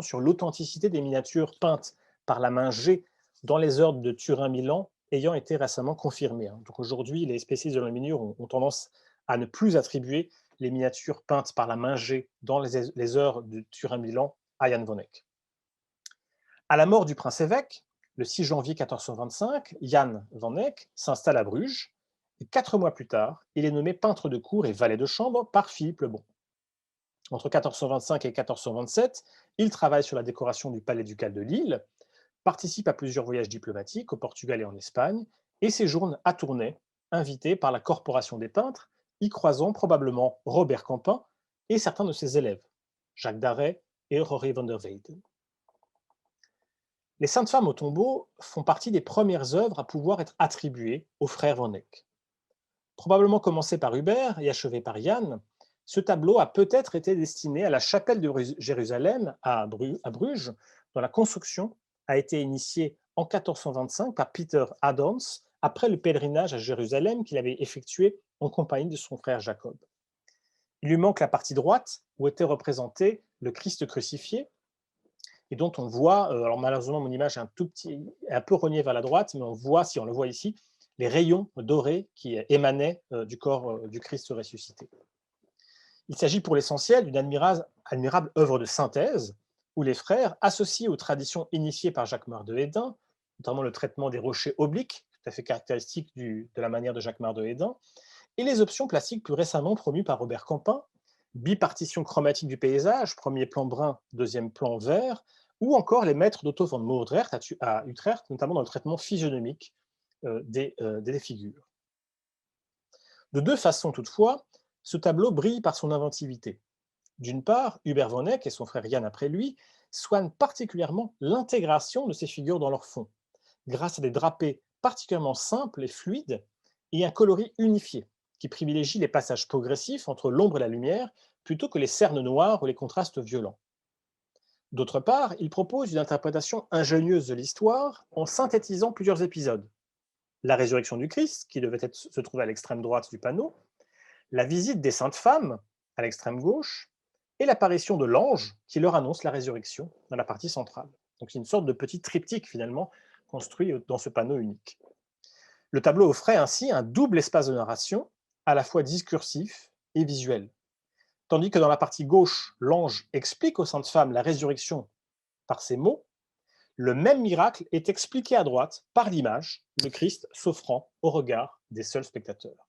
Speaker 1: sur l'authenticité des miniatures peintes par la main G dans les ordres de Turin-Milan ayant été récemment confirmés. Donc aujourd'hui, les spécialistes de l'enluminure ont tendance à ne plus attribuer les miniatures peintes par la main G dans les œuvres de Turin-Milan à Jan von Eyck. À la mort du prince-évêque, le 6 janvier 1425, Jan von Eyck s'installe à Bruges et 4 mois plus tard, il est nommé peintre de cour et valet de chambre par Philippe le Bon. Entre 1425 et 1427, il travaille sur la décoration du palais ducal de Lille, participe à plusieurs voyages diplomatiques au Portugal et en Espagne, et séjourne à Tournai, invité par la Corporation des peintres, y croisant probablement Robert Campin et certains de ses élèves, Jacques Darret et Rory van der Weyden. Les Saintes femmes au tombeau font partie des premières œuvres à pouvoir être attribuées aux frères von Eyck. Probablement commencé par Hubert et achevé par Yann, ce tableau a peut-être été destiné à la chapelle de Jérusalem à Bruges, dont la construction a été initiée en 1425 par Peter Adams après le pèlerinage à Jérusalem qu'il avait effectué en compagnie de son frère Jacob. Il lui manque la partie droite où était représenté le Christ crucifié et dont on voit, alors malheureusement mon image est un peu rognée vers la droite, mais on voit, si on le voit ici, les rayons dorés qui émanaient du corps du Christ ressuscité. Il s'agit pour l'essentiel d'une admirable œuvre de synthèse où les frères, associés aux traditions initiées par Jacquemart de Hedin, notamment le traitement des rochers obliques, tout à fait caractéristique de la manière de Jacquemart de Hedin, et les options plastiques plus récemment promues par Robert Campin, bipartition chromatique du paysage, premier plan brun, deuxième plan vert, ou encore les maîtres d'Otto von Moordrecht à Utrecht, notamment dans le traitement physionomique des figures. De deux façons toutefois, ce tableau brille par son inventivité. D'une part, Hubert von Eyck et son frère Yann après lui soignent particulièrement l'intégration de ces figures dans leur fond, grâce à des drapés particulièrement simples et fluides et un coloris unifié, qui privilégie les passages progressifs entre l'ombre et la lumière plutôt que les cernes noires ou les contrastes violents. D'autre part, il propose une interprétation ingénieuse de l'histoire en synthétisant plusieurs épisodes. La résurrection du Christ, qui devait se trouver à l'extrême droite du panneau, la visite des saintes femmes, à l'extrême gauche, et l'apparition de l'ange qui leur annonce la résurrection dans la partie centrale. Donc c'est une sorte de petit triptyque finalement construit dans ce panneau unique. Le tableau offrait ainsi un double espace de narration, à la fois discursif et visuel. Tandis que dans la partie gauche, l'ange explique aux saintes femmes la résurrection par ces mots, le même miracle est expliqué à droite par l'image, le Christ s'offrant au regard des seuls spectateurs.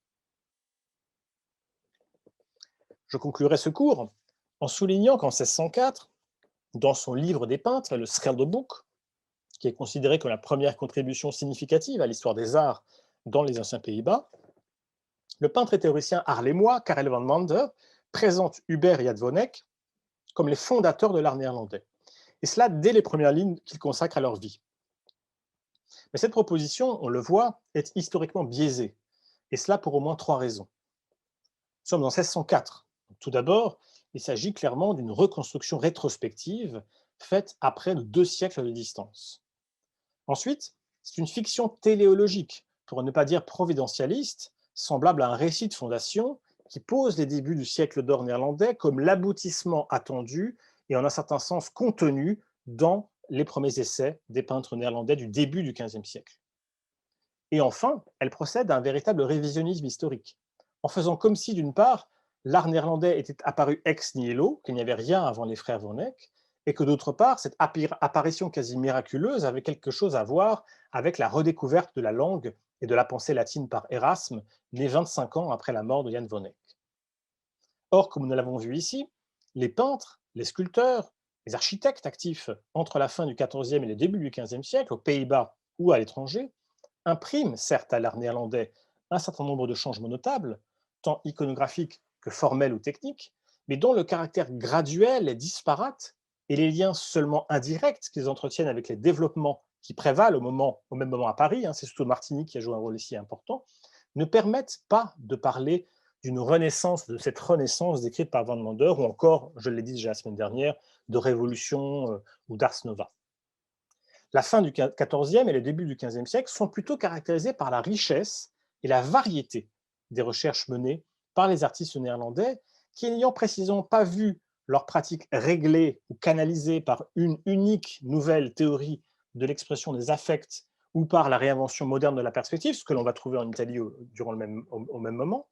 Speaker 1: Je conclurai ce cours en soulignant qu'en 1604, dans son livre des peintres, le Scheldeboek, qui est considéré comme la première contribution significative à l'histoire des arts dans les anciens Pays-Bas, le peintre et théoricien haarlemois Karel van Mander présente Hubert et Jan von Eyck comme les fondateurs de l'art néerlandais, et cela dès les premières lignes qu'ils consacrent à leur vie. Mais cette proposition, on le voit, est historiquement biaisée, et cela pour au moins 3 raisons. Nous sommes en 1604. Tout d'abord, il s'agit clairement d'une reconstruction rétrospective faite à près de 2 siècles de distance. Ensuite, c'est une fiction téléologique, pour ne pas dire providentialiste, semblable à un récit de fondation qui pose les débuts du siècle d'or néerlandais comme l'aboutissement attendu et en un certain sens contenu dans les premiers essais des peintres néerlandais du début du XVe siècle. Et enfin, elle procède à un véritable révisionnisme historique, en faisant comme si, d'une part, l'art néerlandais était apparu ex nihilo, qu'il n'y avait rien avant les frères von Eyck, et que d'autre part, cette apparition quasi miraculeuse avait quelque chose à voir avec la redécouverte de la langue et de la pensée latine par Erasme, né 25 ans après la mort de Jan von Eyck. Or, comme nous l'avons vu ici, les peintres, les sculpteurs, les architectes actifs entre la fin du XIVe et le début du XVe siècle, aux Pays-Bas ou à l'étranger, impriment certes à l'art néerlandais un certain nombre de changements notables, tant iconographiques que formels ou techniques, mais dont le caractère graduel et disparate et les liens seulement indirects qu'ils entretiennent avec les développements qui prévalent au même moment à Paris, hein, c'est surtout Martinique qui a joué un rôle ici important, ne permettent pas de parler d'une renaissance, de cette renaissance décrite par Van Mander, ou encore, je l'ai dit déjà la semaine dernière, de révolution ou d'Ars Nova. La fin du XIVe et le début du XVe siècle sont plutôt caractérisés par la richesse et la variété des recherches menées par les artistes néerlandais qui, n'ayant précisément pas vu leur pratique réglée ou canalisée par une unique nouvelle théorie de l'expression des affects ou par la réinvention moderne de la perspective, ce que l'on va trouver en Italie durant au même moment,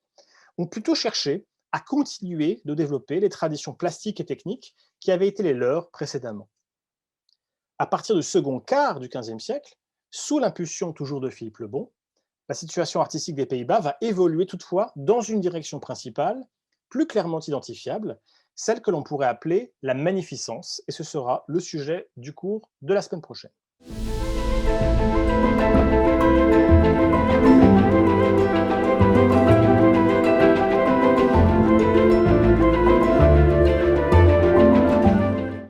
Speaker 1: ont plutôt cherché à continuer de développer les traditions plastiques et techniques qui avaient été les leurs précédemment. À partir du second quart du XVe siècle, sous l'impulsion toujours de Philippe le Bon, la situation artistique des Pays-Bas va évoluer toutefois dans une direction principale, plus clairement identifiable, celle que l'on pourrait appeler la magnificence, et ce sera le sujet du cours de la semaine prochaine.